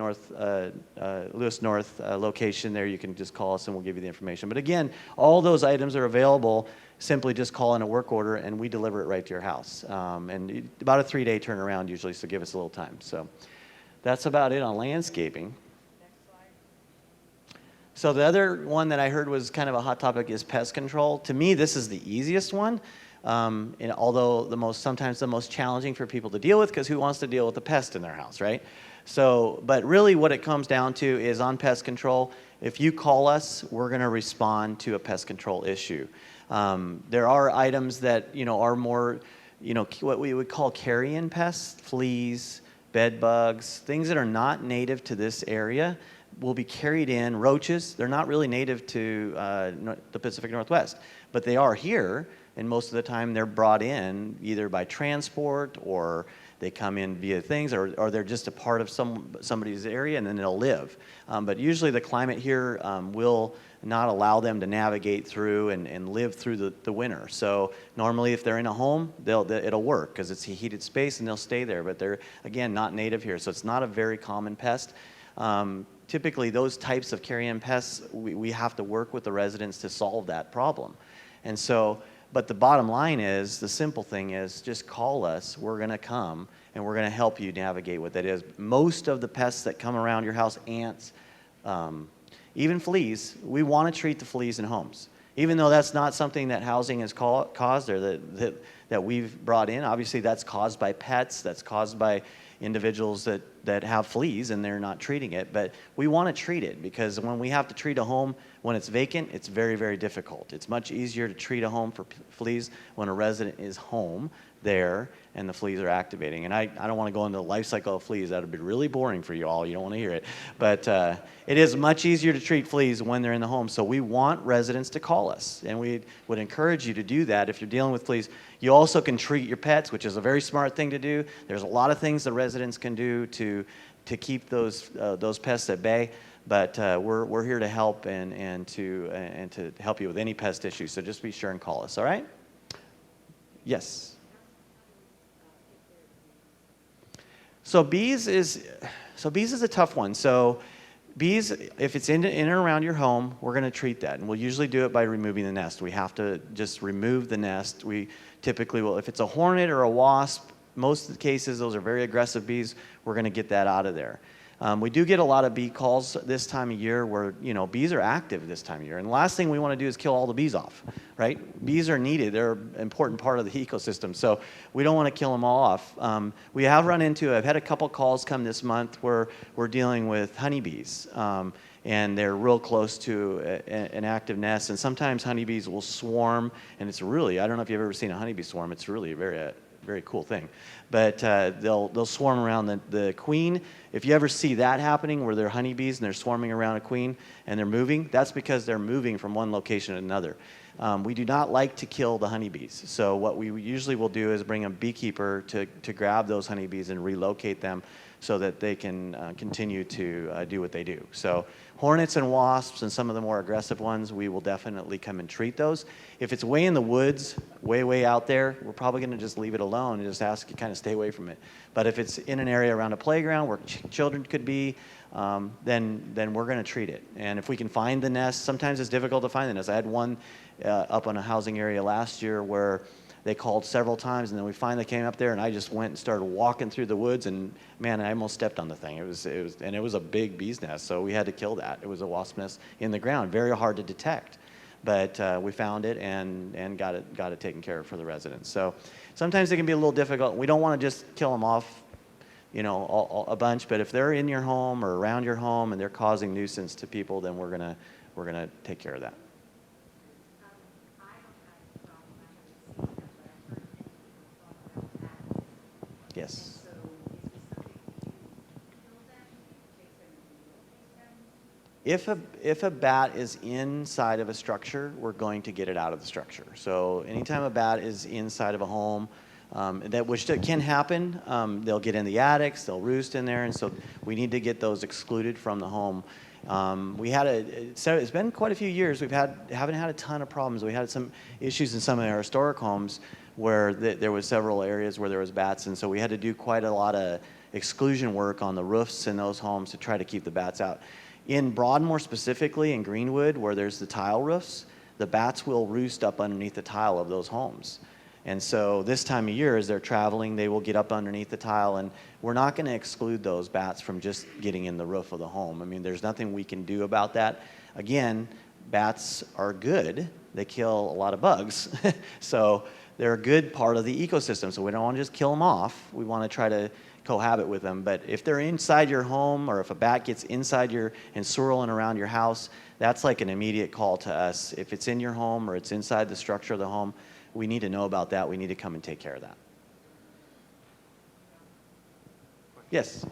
Lewis North location there. You can just call us and we'll give you the information. But again, all those items are available. Simply just call in a work order and we deliver it right to your house. And about a 3-day turnaround usually, so give us a little time. So that's about it on landscaping. So the other one that I heard was kind of a hot topic is pest control. To me, this is the easiest one, and although sometimes the most challenging for people to deal with, because who wants to deal with a pest in their house, right? So, but really what it comes down to is on pest control, if you call us, we're going to respond to a pest control issue. There are items that, are more, what we would call carrion pests, fleas, bed bugs, things that are not native to this area will be carried in. Roaches, they're not really native to the Pacific Northwest, but they are here, and most of the time they're brought in either by transport or they come in via things, or they're just a part of somebody's area and then they'll live. But usually the climate here will not allow them to navigate through and live through the winter. So normally if they're in a home, it'll work because it's a heated space and they'll stay there, but they're, again, not native here. So it's not a very common pest. Typically those types of carrion pests, we have to work with the residents to solve that problem. And so, but the bottom line is, the simple thing is, just call us, we're gonna come, and we're gonna help you navigate what that is. Most of the pests that come around your house, ants, even fleas, we wanna treat the fleas in homes. Even though that's not something that housing has caused or that we've brought in, obviously that's caused by pets, that's caused by individuals that have fleas and they're not treating it, but we want to treat it because when we have to treat a home when it's vacant, it's very, very difficult. It's much easier to treat a home for fleas when a resident is home there and the fleas are activating. And I don't want to go into the life cycle of fleas. That would be really boring for you all. You don't want to hear it. But it is much easier to treat fleas when they're in the home. So we want residents to call us. And we would encourage you to do that if you're dealing with fleas. You also can treat your pets, which is a very smart thing to do. There's a lot of things the residents can do to keep those pests at bay. But we're here to help and to help you with any pest issues. So just be sure and call us, all right? Yes. So bees is a tough one. So bees, if it's in and around your home, we're going to treat that. And we'll usually do it by removing the nest. We have to just remove the nest. We typically will, if it's a hornet or a wasp, most of the cases, those are very aggressive bees, we're going to get that out of there. We do get a lot of bee calls this time of year where, bees are active this time of year. And the last thing we want to do is kill all the bees off, right? Bees are needed. They're an important part of the ecosystem. So we don't want to kill them all off. We have run into, I've had a couple calls come this month where we're dealing with honeybees. And they're real close to an active nest. And sometimes honeybees will swarm. And it's really, I don't know if you've ever seen a honeybee swarm. It's really a very cool thing. But they'll swarm around the queen. If you ever see that happening where they're honeybees and they're swarming around a queen and they're moving, that's because they're moving from one location to another. We do not like to kill the honeybees. So what we usually will do is bring a beekeeper to grab those honeybees and relocate them so that they can continue to do what they do. So hornets and wasps and some of the more aggressive ones, we will definitely come and treat those. If it's way in the woods, way out there, we're probably going to just leave it alone and just ask you kind of stay away from it. But if it's in an area around a playground where children could be, then we're going to treat it. And if we can find the nest, sometimes it's difficult to find the nest. I had one up on a housing area last year where they called several times, and then we finally came up there, and I just went and started walking through the woods, and man, I almost stepped on the thing. It was a big bee's nest, so we had to kill that. It was a wasp nest in the ground, very hard to detect, but we found it and got it taken care of for the residents. So sometimes it can be a little difficult. We don't want to just kill them off, a bunch, but if they're in your home or around your home and they're causing nuisance to people, then we're gonna take care of that. Yes. If a bat is inside of a structure, we're going to get it out of the structure. So anytime a bat is inside of a home, which can happen, they'll get in the attics, they'll roost in there, and so we need to get those excluded from the home. It's been quite a few years. Haven't had a ton of problems. We had some issues in some of our historic homes where there was several areas where there was bats, and so we had to do quite a lot of exclusion work on the roofs in those homes to try to keep the bats out. In Broadmoor specifically, in Greenwood, where there's the tile roofs, the bats will roost up underneath the tile of those homes. And so this time of year, as they're traveling, they will get up underneath the tile, and we're not going to exclude those bats from just getting in the roof of the home. I mean, there's nothing we can do about that. Again, bats are good. They kill a lot of bugs. So they're a good part of the ecosystem, so we don't want to just kill them off. We want to try to cohabit with them. But if they're inside your home, or if a bat gets inside and swirling around your house, that's like an immediate call to us. If it's in your home or it's inside the structure of the home, we need to know about that. We need to come and take care of that. Yes?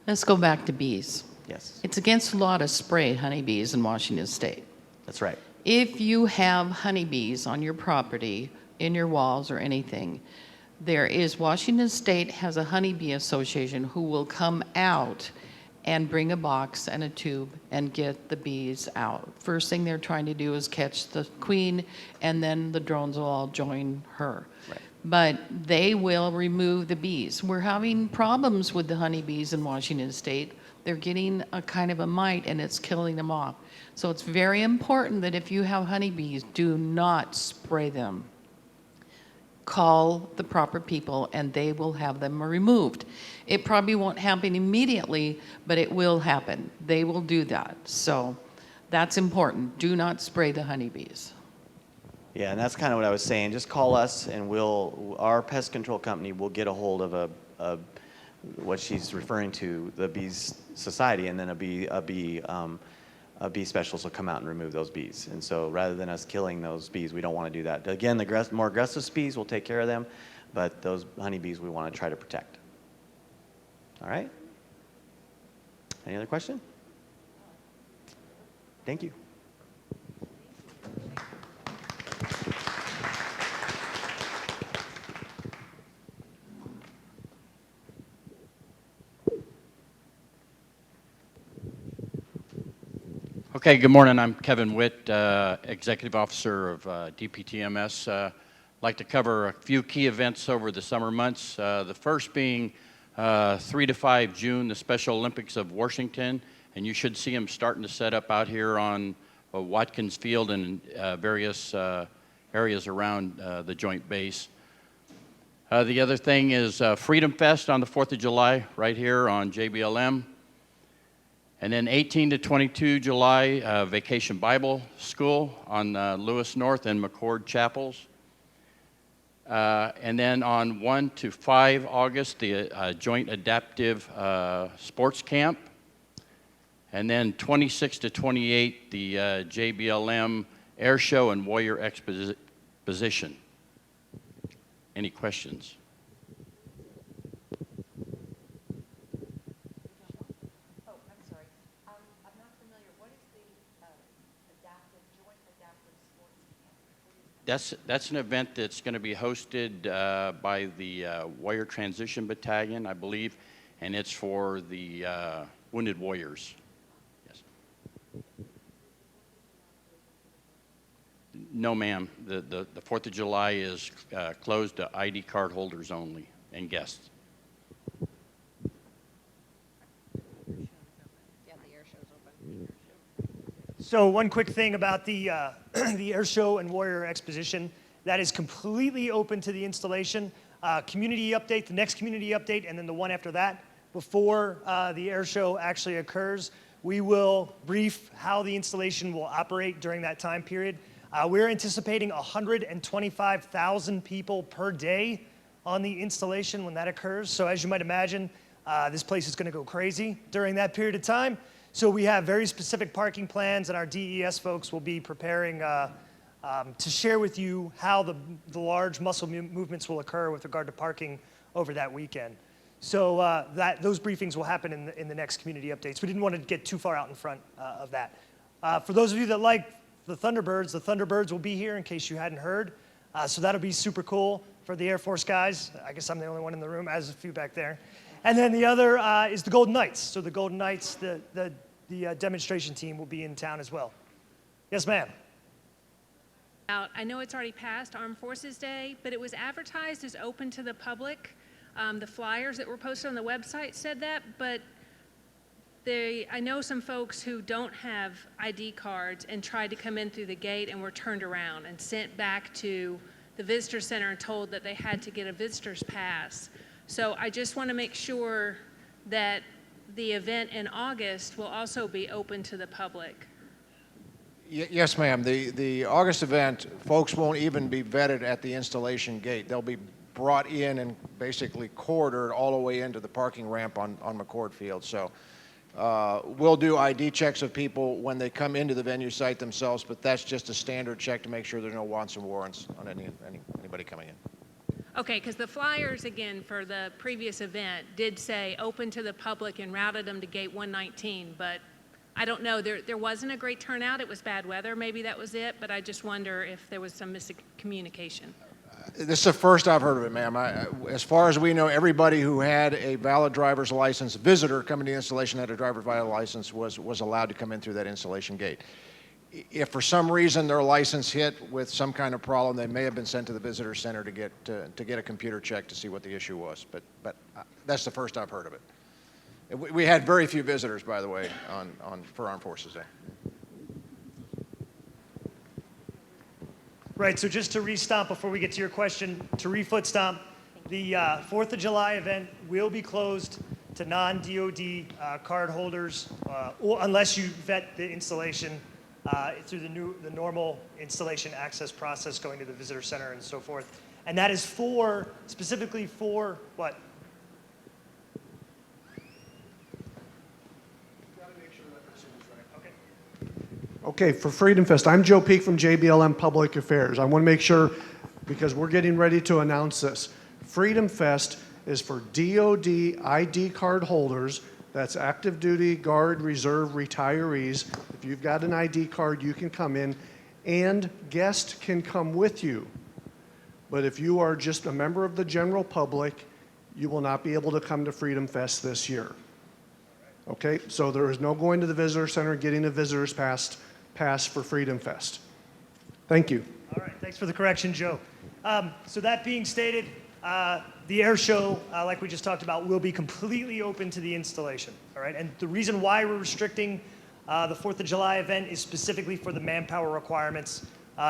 Let's go back to bees. Yes. It's against the law to spray honeybees in Washington State. That's right. If you have honeybees on your property, in your walls or anything, Washington State has a honeybee association who will come out and bring a box and a tube and get the bees out. First thing they're trying to do is catch the queen, and then the drones will all join her. Right. But they will remove the bees. We're having problems with the honeybees in Washington State. They're getting a kind of a mite, and it's killing them off. So it's very important that if you have honeybees, do not spray them. Call the proper people, and they will have them removed. It probably won't happen immediately, but it will happen. They will do that. So that's important. Do not spray the honeybees. Yeah, and that's kind of what I was saying. Just call us, and our pest control company will get a hold of what she's referring to, the Bees Society, and then a bee specialist will come out and remove those bees. And so rather than us killing those bees, we don't want to do that. Again, the more aggressive bees, we'll take care of them, but those honeybees we want to try to protect. All right? Any other question? Thank you. Okay, good morning. I'm Kevin Witt, Executive Officer of DPTMS. I'd like to cover a few key events over the summer months. The first being 3 to 5 June, the Special Olympics of Washington, and you should see them starting to set up out here on Watkins Field and various areas around the Joint Base. The other thing is Freedom Fest on the 4th of July right here on JBLM. And then 18 to 22 July, Vacation Bible School on Lewis North and McCord Chapels. And then on 1 to 5 August, the Joint Adaptive Sports Camp. And then 26 to 28, the JBLM Air Show and Warrior Exposition. Any questions? That's an event that's going to be hosted by the Warrior Transition Battalion, I believe, and it's for the wounded warriors. Yes. No, ma'am. The 4th of July is closed to ID card holders only and guests. So one quick thing about the the air show and warrior exposition, that is completely open to the installation. Community update, the next community update, and then the one after that, before the air show actually occurs, we will brief how the installation will operate during that time period. We're anticipating 125,000 people per day on the installation when that occurs. So as you might imagine, this place is going to go crazy during that period of time. So we have very specific parking plans, and our DES folks will be preparing to share with you how the large muscle movements will occur with regard to parking over that weekend. So those briefings will happen in the next community updates. We didn't want to get too far out in front of that. For those of you that like the Thunderbirds will be here in case you hadn't heard. So that'll be super cool for the Air Force guys. I guess I'm the only one in the room, as a few back there. And then the other is the Golden Knights. So the Golden Knights, the the demonstration team will be in town as well. Yes, ma'am. I know it's already passed Armed Forces Day, but it was advertised as open to the public. The flyers that were posted on the website said that, but I know some folks who don't have ID cards and tried to come in through the gate and were turned around and sent back to the visitor center and told that they had to get a visitor's pass. So I just want to make sure that the event in August will also be open to the public. Yes, ma'am. The August event, folks won't even be vetted at the installation gate. They'll be brought in and basically corridored all the way into the parking ramp on McCord Field. So we'll do ID checks of people when they come into the venue site themselves, but that's just a standard check to make sure there's no wants and warrants on anybody coming in. Okay, because the flyers, again, for the previous event did say open to the public and routed them to gate 119, but I don't know. There wasn't a great turnout. It was bad weather. Maybe that was it, but I just wonder if there was some miscommunication. This is the first I've heard of it, ma'am. As far as we know, everybody who had a valid driver's license, visitor coming to the installation had a driver's valid license, was allowed to come in through that installation gate. If for some reason their license hit with some kind of problem, they may have been sent to the visitor center to get a computer check to see what the issue was. But that's the first I've heard of it. We had very few visitors, by the way, for Armed Forces Day. Right, so just to re-stomp before we get to your question, to re-foot stomp, the 4th of July event will be closed to non-DOD card holders, or unless you vet the installation through the normal installation access process going to the visitor center and so forth. And that is specifically for what? Okay, for Freedom Fest, I'm Joe Peak from JBLM Public Affairs. I want to make sure, because we're getting ready to announce this, Freedom Fest is for DOD ID card holders. That's active duty, guard, reserve, retirees. If you've got an ID card, you can come in, and guests can come with you. But if you are just a member of the general public, you will not be able to come to Freedom Fest this year. Okay, so there is no going to the visitor center and getting a visitor's pass for Freedom Fest. Thank you. All right, thanks for the correction, Joe. So that being stated, the air show, like we just talked about, will be completely open to the installation. All right, and the reason why we're restricting the 4th of July event is specifically for the manpower requirements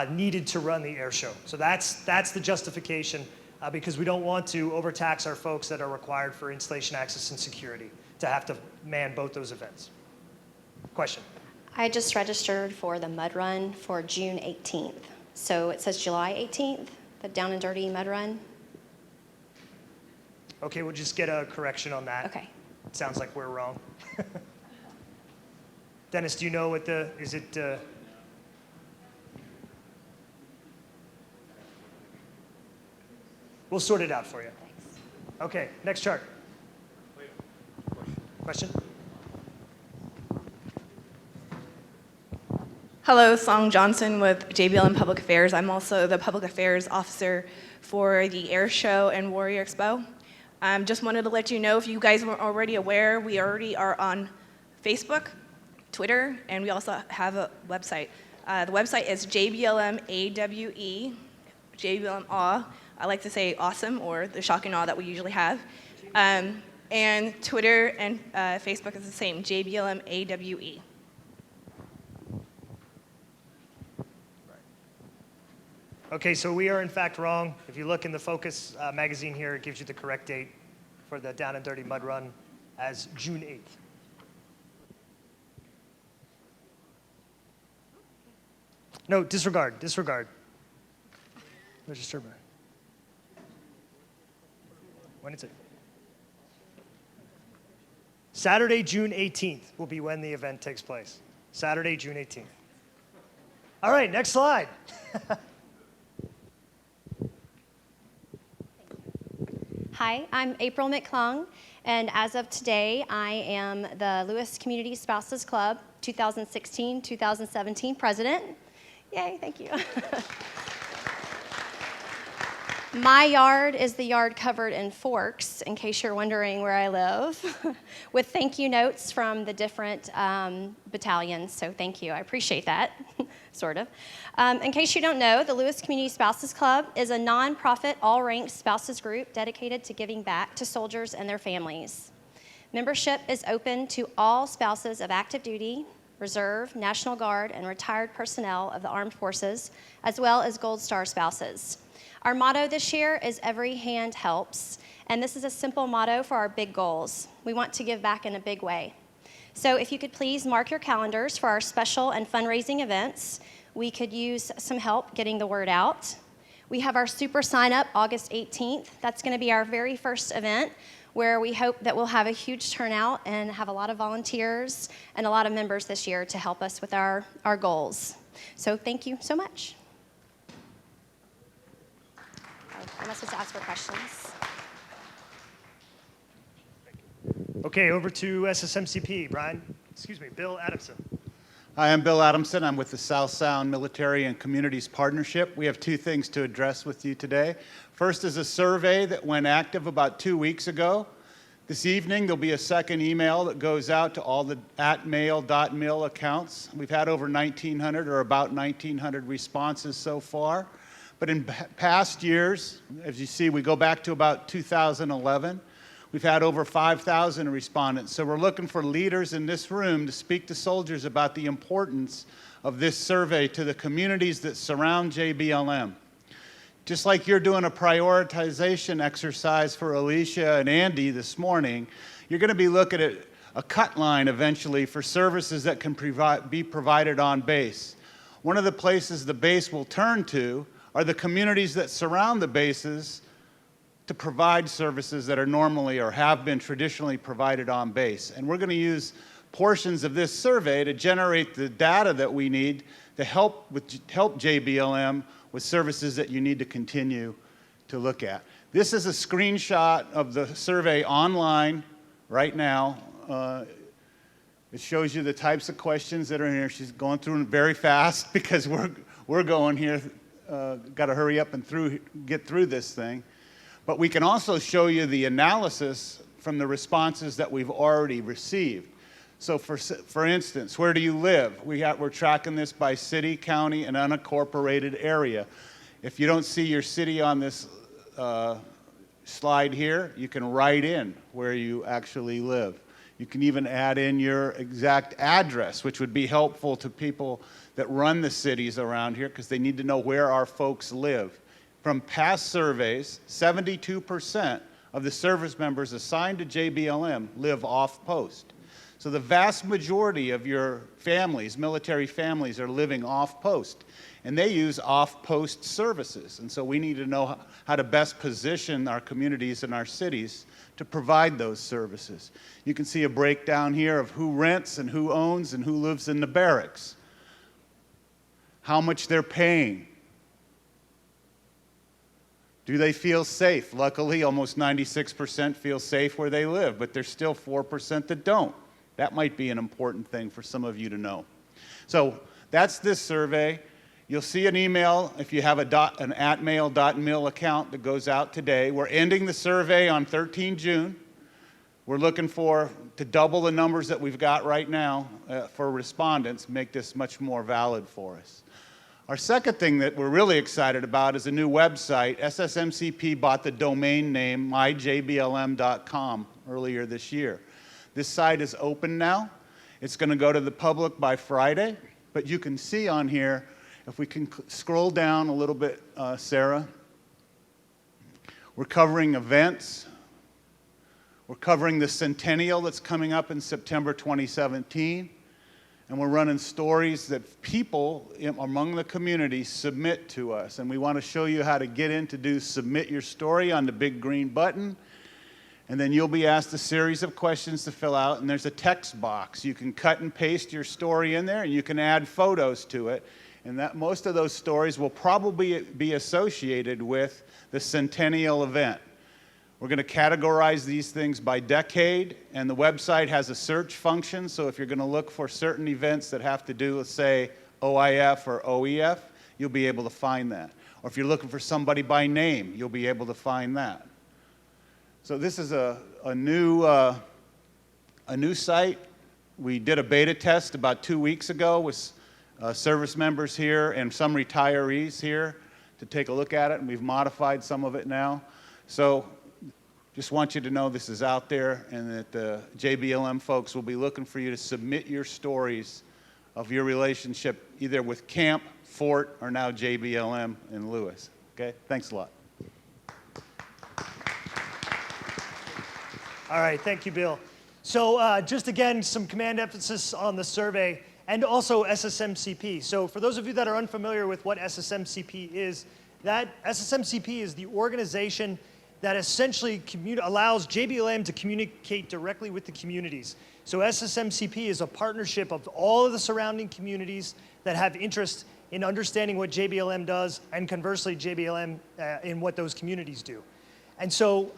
needed to run the air show. So that's the justification, because we don't want to overtax our folks that are required for installation access and security to have to man both those events. Question? I just registered for the mud run for June 18th. So it says July 18th, the Down and Dirty mud run. Okay, we'll just get a correction on that. Okay. It sounds like we're wrong. Dennis, do you know what is it? We'll sort it out for you. Thanks. Okay, next chart. Question? Hello, Song Johnson with JBLM Public Affairs. I'm also the Public Affairs Officer for the Air Show and Warrior Expo. Just wanted to let you know, if you guys weren't already aware, we already are on Facebook, Twitter, and we also have a website. The website is JBLMAWE, JBLM Awe. I like to say awesome, or the shock and awe that we usually have. And Twitter and Facebook is the same, JBLMAWE. Okay, so we are in fact wrong. If you look in the Focus magazine here, it gives you the correct date for the Down and Dirty Mud Run as June 8th. No, disregard. Register by. When is it? Saturday, June 18th will be when the event takes place. Saturday, June 18th. All right, next slide. Hi, I'm April McClung, and as of today, I am the Lewis Community Spouses Club 2016-2017 president. Yay, thank you. My yard is the yard covered in forks, in case you're wondering where I live, with thank you notes from the different battalions. So thank you. I appreciate that, sort of. In case you don't know, the Lewis Community Spouses Club is a nonprofit, all-ranked spouses group dedicated to giving back to soldiers and their families. Membership is open to all spouses of active duty, Reserve, National Guard, and retired personnel of the armed forces, as well as Gold Star spouses. Our motto this year is "Every Hand Helps," and this is a simple motto for our big goals. We want to give back in a big way. So if you could please mark your calendars for our special and fundraising events. We could use some help getting the word out. We have our super sign up August 18th. That's going to be our very first event, where we hope that we'll have a huge turnout and have a lot of volunteers and a lot of members this year to help us with our goals. So thank you so much. Am I supposed to ask for questions? Okay, over to SSMCP, Bill Adamson. Hi, I'm Bill Adamson. I'm with the South Sound Military and Communities Partnership. We have two things to address with you today. First is a survey that went active about 2 weeks ago. This evening, there'll be a second email that goes out to all the @mail.mil accounts. We've had over 1,900 or about 1,900 responses so far. But in past years, as you see, we go back to about 2011. We've had over 5,000 respondents. So we're looking for leaders in this room to speak to soldiers about the importance of this survey to the communities that surround JBLM. Just like you're doing a prioritization exercise for Alicia and Andy this morning, you're going to be looking at a cut line eventually for services that can be provided on base. One of the places the base will turn to are the communities that surround the bases to provide services that are normally or have been traditionally provided on base. And we're going to use portions of this survey to generate the data that we need to help JBLM with services that you need to continue to look at. This is a screenshot of the survey online right now. It shows you the types of questions that are in here. She's going through them very fast because we're going here. Got to hurry up and get through this thing. But we can also show you the analysis from the responses that we've already received. So for instance, where do you live? We're tracking this by city, county, and unincorporated area. If you don't see your city on this slide here, you can write in where you actually live. You can even add in your exact address, which would be helpful to people that run the cities around here because they need to know where our folks live. From past surveys, 72% of the service members assigned to JBLM live off-post. So the vast majority of your families, military families, are living off-post, and they use off-post services. And so we need to know how to best position our communities and our cities to provide those services. You can see a breakdown here of who rents and who owns and who lives in the barracks, how much they're paying. Do they feel safe? Luckily, almost 96% feel safe where they live, but there's still 4% that don't. That might be an important thing for some of you to know. So that's this survey. You'll see an email if you have an @mail.mil account that goes out today. We're ending the survey on 13 June. We're looking to double the numbers that we've got right now for respondents, make this much more valid for us. Our second thing that we're really excited about is a new website. SSMCP bought the domain name myjblm.com earlier this year. This site is open now. It's going to go to the public by Friday, but you can see on here, if we can scroll down a little bit, Sarah, we're covering events. We're covering the centennial that's coming up in September 2017. And we're running stories that people among the community submit to us. And we want to show you how to get in to submit your story on the big green button. And then you'll be asked a series of questions to fill out. And there's a text box. You can cut and paste your story in there, and you can add photos to it. And most of those stories will probably be associated with the centennial event. We're going to categorize these things by decade, and the website has a search function, so if you're going to look for certain events that have to do with, say, OIF or OEF, you'll be able to find that. Or if you're looking for somebody by name, you'll be able to find that. So this is a new site. We did a beta test about 2 weeks ago with service members here and some retirees here to take a look at it, and we've modified some of it now. So just want you to know this is out there and that the JBLM folks will be looking for you to submit your stories of your relationship either with Camp, Fort, or now JBLM in Lewis. Okay? Thanks a lot. All right, thank you, Bill. So just again, some command emphasis on the survey and also SSMCP. So for those of you that are unfamiliar with what SSMCP is, that SSMCP is the organization that essentially allows JBLM to communicate directly with the communities. So SSMCP is a partnership of all of the surrounding communities that have interest in understanding what JBLM does, and conversely, JBLM in what those communities do. And so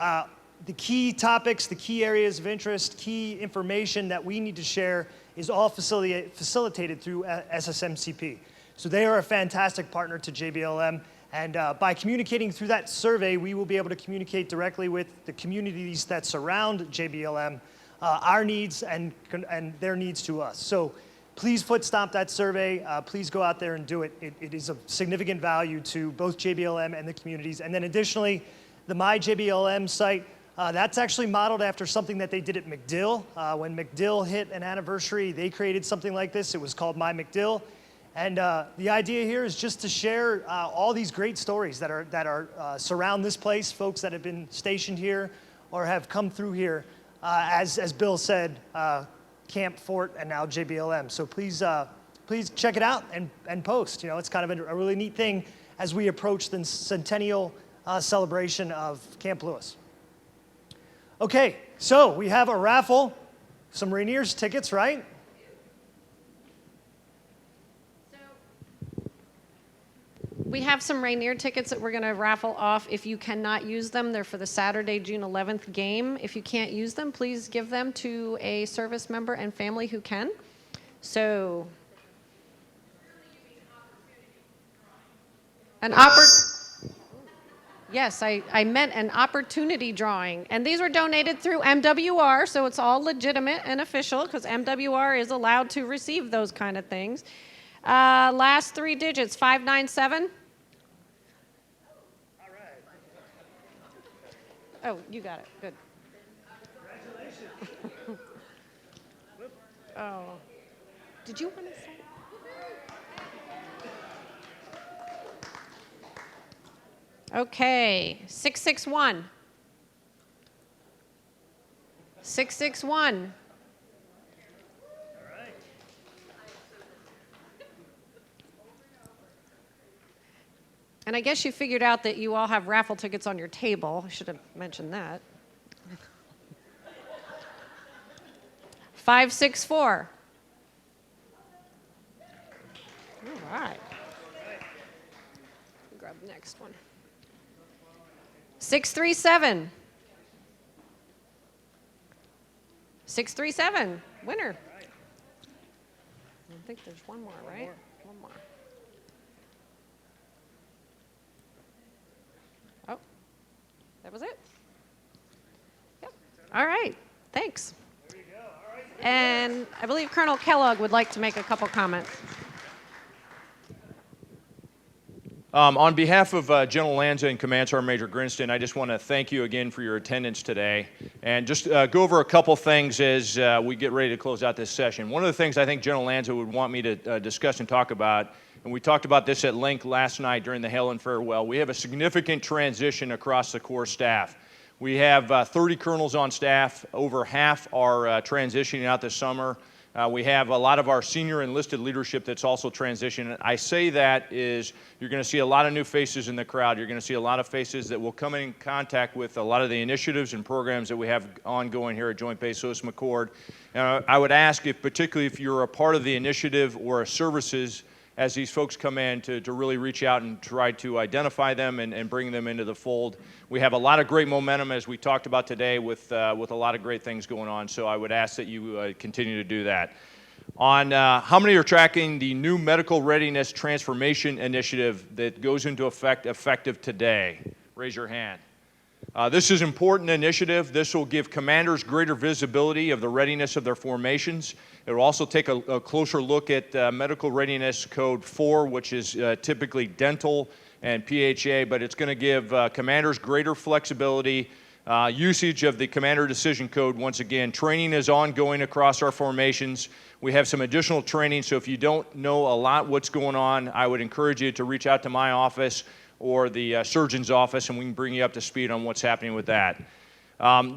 the key topics, the key areas of interest, key information that we need to share is all facilitated through SSMCP. So they are a fantastic partner to JBLM, and by communicating through that survey, we will be able to communicate directly with the communities that surround JBLM, our needs and their needs to us. So please foot stomp that survey. Please go out there and do it. It is of significant value to both JBLM and the communities. And then additionally, the My JBLM site, that's actually modeled after something that they did at MacDill. When MacDill hit an anniversary, they created something like this. It was called My MacDill. And the idea here is just to share all these great stories that surround this place, folks that have been stationed here or have come through here, as Bill said, Camp, Fort, and now JBLM. So please check it out and post. You know, it's kind of a really neat thing as we approach the centennial celebration of Camp Lewis. Okay, so we have a raffle, some Rainier's tickets, right? We have some Rainier tickets that we're going to raffle off. If you cannot use them, they're for the Saturday, June 11th game. If you can't use them, please give them to a service member and family who can. So, yes, I meant an opportunity drawing. And these were donated through MWR, so it's all legitimate and official because MWR is allowed to receive those kind of things. Last three digits, 597. All right. Oh, you got it. Good. Congratulations. Oh. Did you want to say? Okay, 661. 661. All right. And I guess you figured out that you all have raffle tickets on your table. I should have mentioned that. 564. All right. Grab the next one. 637. 637. Winner. I think there's one more, right? One more. Oh, that was it? Yep. All right. Thanks. There you go. All right. And I believe Colonel Kellogg would like to make a couple comments. On behalf of General Lanza and Command Sergeant Major Grinston, I just want to thank you again for your attendance today and just go over a couple things as we get ready to close out this session. One of the things I think General Lanza would want me to discuss and talk about, and we talked about this at length last night during the Hail and Farewell, we have a significant transition across the Corps staff. We have 30 colonels on staff. Over half are transitioning out this summer. We have a lot of our senior enlisted leadership that's also transitioning. I say that is you're going to see a lot of new faces in the crowd. You're going to see a lot of faces that will come in contact with a lot of the initiatives and programs that we have ongoing here at Joint Base Lewis McChord. I would ask, particularly if you're a part of the initiative or services as these folks come in, to really reach out and try to identify them and bring them into the fold. We have a lot of great momentum, as we talked about today, with a lot of great things going on, so I would ask that you continue to do that. on how many are tracking the new medical readiness transformation initiative that goes into effect effective today? Raise your hand. This is an important initiative. This will give commanders greater visibility of the readiness of their formations. It will also take a closer look at Medical Readiness Code 4, which is typically dental and PHA, but it's going to give commanders greater flexibility, usage of the Commander Decision Code. Once again, training is ongoing across our formations. We have some additional training, so if you don't know a lot what's going on, I would encourage you to reach out to my office or the surgeon's office, and we can bring you up to speed on what's happening with that.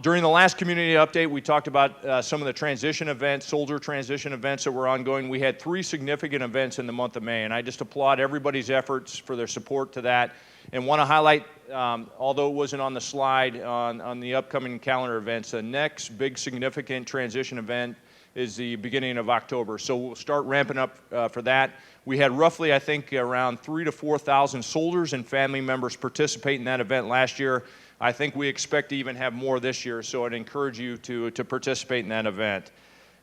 During the last community update, we talked about some of the transition events, soldier transition events that were ongoing. We had 3 significant events in the month of May, and I just applaud everybody's efforts for their support to that, and want to highlight, although it wasn't on the slide, on the upcoming calendar events, the next big significant transition event is the beginning of October. So we'll start ramping up for that. We had roughly, I think, around 3,000 to 4,000 soldiers and family members participate in that event last year. I think we expect to even have more this year, so I'd encourage you to participate in that event.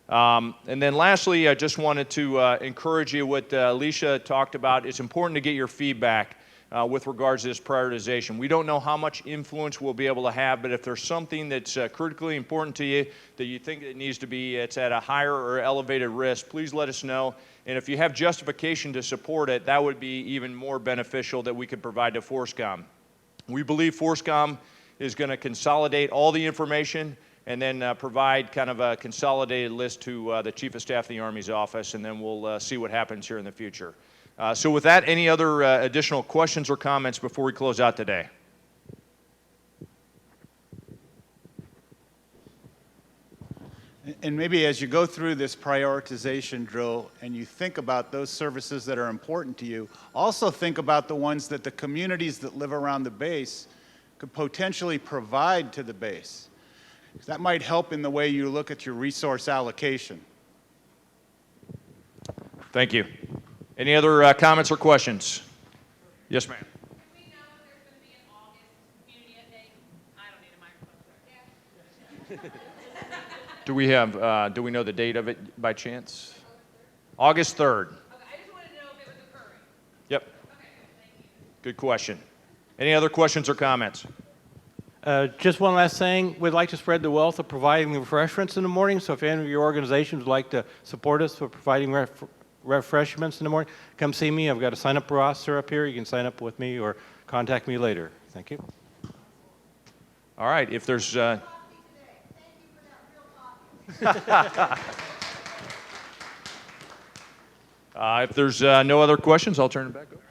And then lastly, I just wanted to encourage you what Alicia talked about. It's important to get your feedback with regards to this prioritization. We don't know how much influence we'll be able to have, but if there's something that's critically important to you that you think it needs to be, it's at a higher or elevated risk, please let us know. And if you have justification to support it, that would be even more beneficial that we could provide to FORSCOM. We believe FORSCOM is going to consolidate all the information and then provide kind of a consolidated list to the Chief of Staff of the Army's office, and then we'll see what happens here in the future. So with that, any other additional questions or comments before we close out today? And maybe as you go through this prioritization drill and you think about those services that are important to you, also think about the ones that the communities that live around the base could potentially provide to the base. That might help in the way you look at your resource allocation. Thank you. Any other comments or questions? Yes, ma'am. Do we have, do we know the date of it by chance? August 3rd. Okay, I just wanted to know if it was occurring. Yep. Okay, thank you. Good question. Any other questions or comments? Just one last thing. We'd like to spread the wealth of providing refreshments in the morning, so if any of your organizations would like to support us for providing refreshments in the morning, come see me. I've got a sign-up roster up here. You can sign up with me or contact me later. Thank you. All right, if there's... if there's no other questions, I'll turn it back over.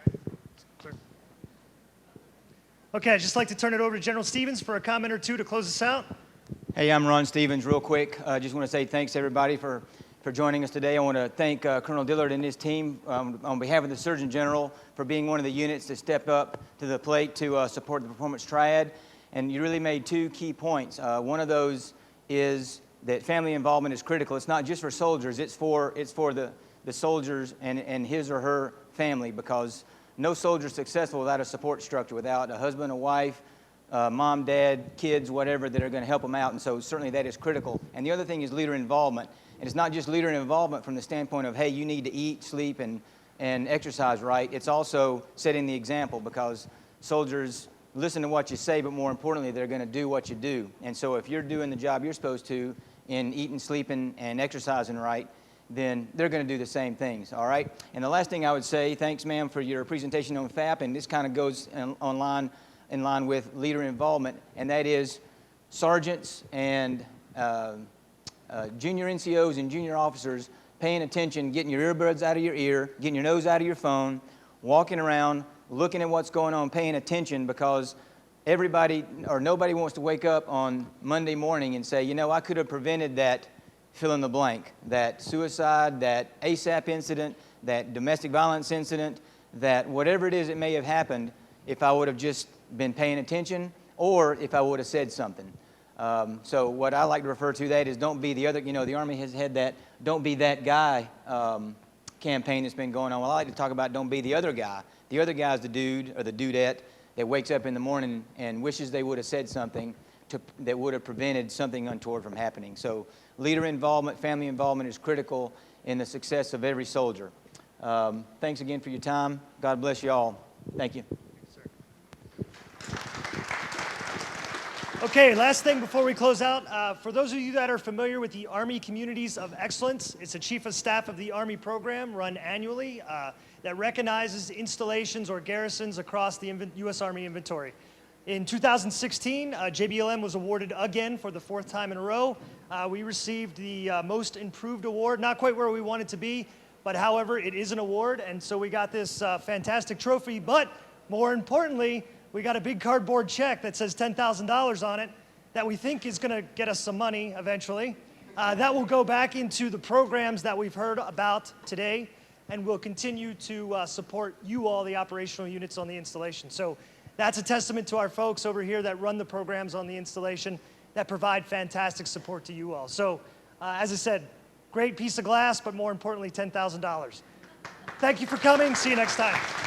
Okay, I'd just like to turn it over to General Stevens for a comment or two to close us out. Hey, I'm Ron Stevens. Real quick, I just want to say thanks, everybody, for joining us today. I want to thank Colonel Dillard and his team on behalf of the Surgeon General for being one of the units that stepped up to the plate to support the Performance Triad. And you really made 2 key points. One of those is that family involvement is critical. It's not just for soldiers, it's for the soldiers and his or her family, because no soldier is successful without a support structure, without a husband, a wife, mom, dad, kids, whatever, that are going to help them out. And so certainly that is critical. And the other thing is leader involvement. And it's not just leader involvement from the standpoint of, hey, you need to eat, sleep, and exercise right. It's also setting the example, because soldiers listen to what you say, but more importantly, they're going to do what you do. And so if you're doing the job you're supposed to in eating, sleeping, and exercising right, then they're going to do the same things, all right? And the last thing I would say, thanks, ma'am, for your presentation on FAP, and this kind of goes in line with leader involvement, and that is sergeants and junior NCOs and junior officers paying attention, getting your earbuds out of your ear, getting your nose out of your phone, walking around, looking at what's going on, paying attention, because everybody or nobody wants to wake up on Monday morning and say, you know, I could have prevented that fill in the blank, that suicide, that ASAP incident, that domestic violence incident, that whatever it is that may have happened if I would have just been paying attention or if I would have said something. So what I like to refer to that is don't be the other, you know, the Army has had that don't be that guy campaign that's been going on. Well, I like to talk about don't be the other guy. The other guy is the dude or the dudette that wakes up in the morning and wishes they would have said something that would have prevented something untoward from happening. So leader involvement, family involvement is critical, in the success of every soldier. Thanks again for your time. God bless you all. Thank you. Okay, last thing before we close out. For those of you that are familiar with the Army Communities of Excellence, it's a Chief of Staff of the Army program run annually that recognizes installations or garrisons across the U.S. Army inventory. In 2016, JBLM was awarded again for the 4th time in a row. We received the Most Improved Award, not quite where we wanted to be, but however, it is an award, and so we got this fantastic trophy, but more importantly, we got a big cardboard check that says $10,000 on it that we think is going to get us some money eventually. That will go back into the programs that we've heard about today, and we'll continue to support you all, the operational units on the installation. So that's a testament to our folks over here that run the programs on the installation that provide fantastic support to you all. So as I said, great piece of glass, but more importantly, $10,000. Thank you for coming. See you next time.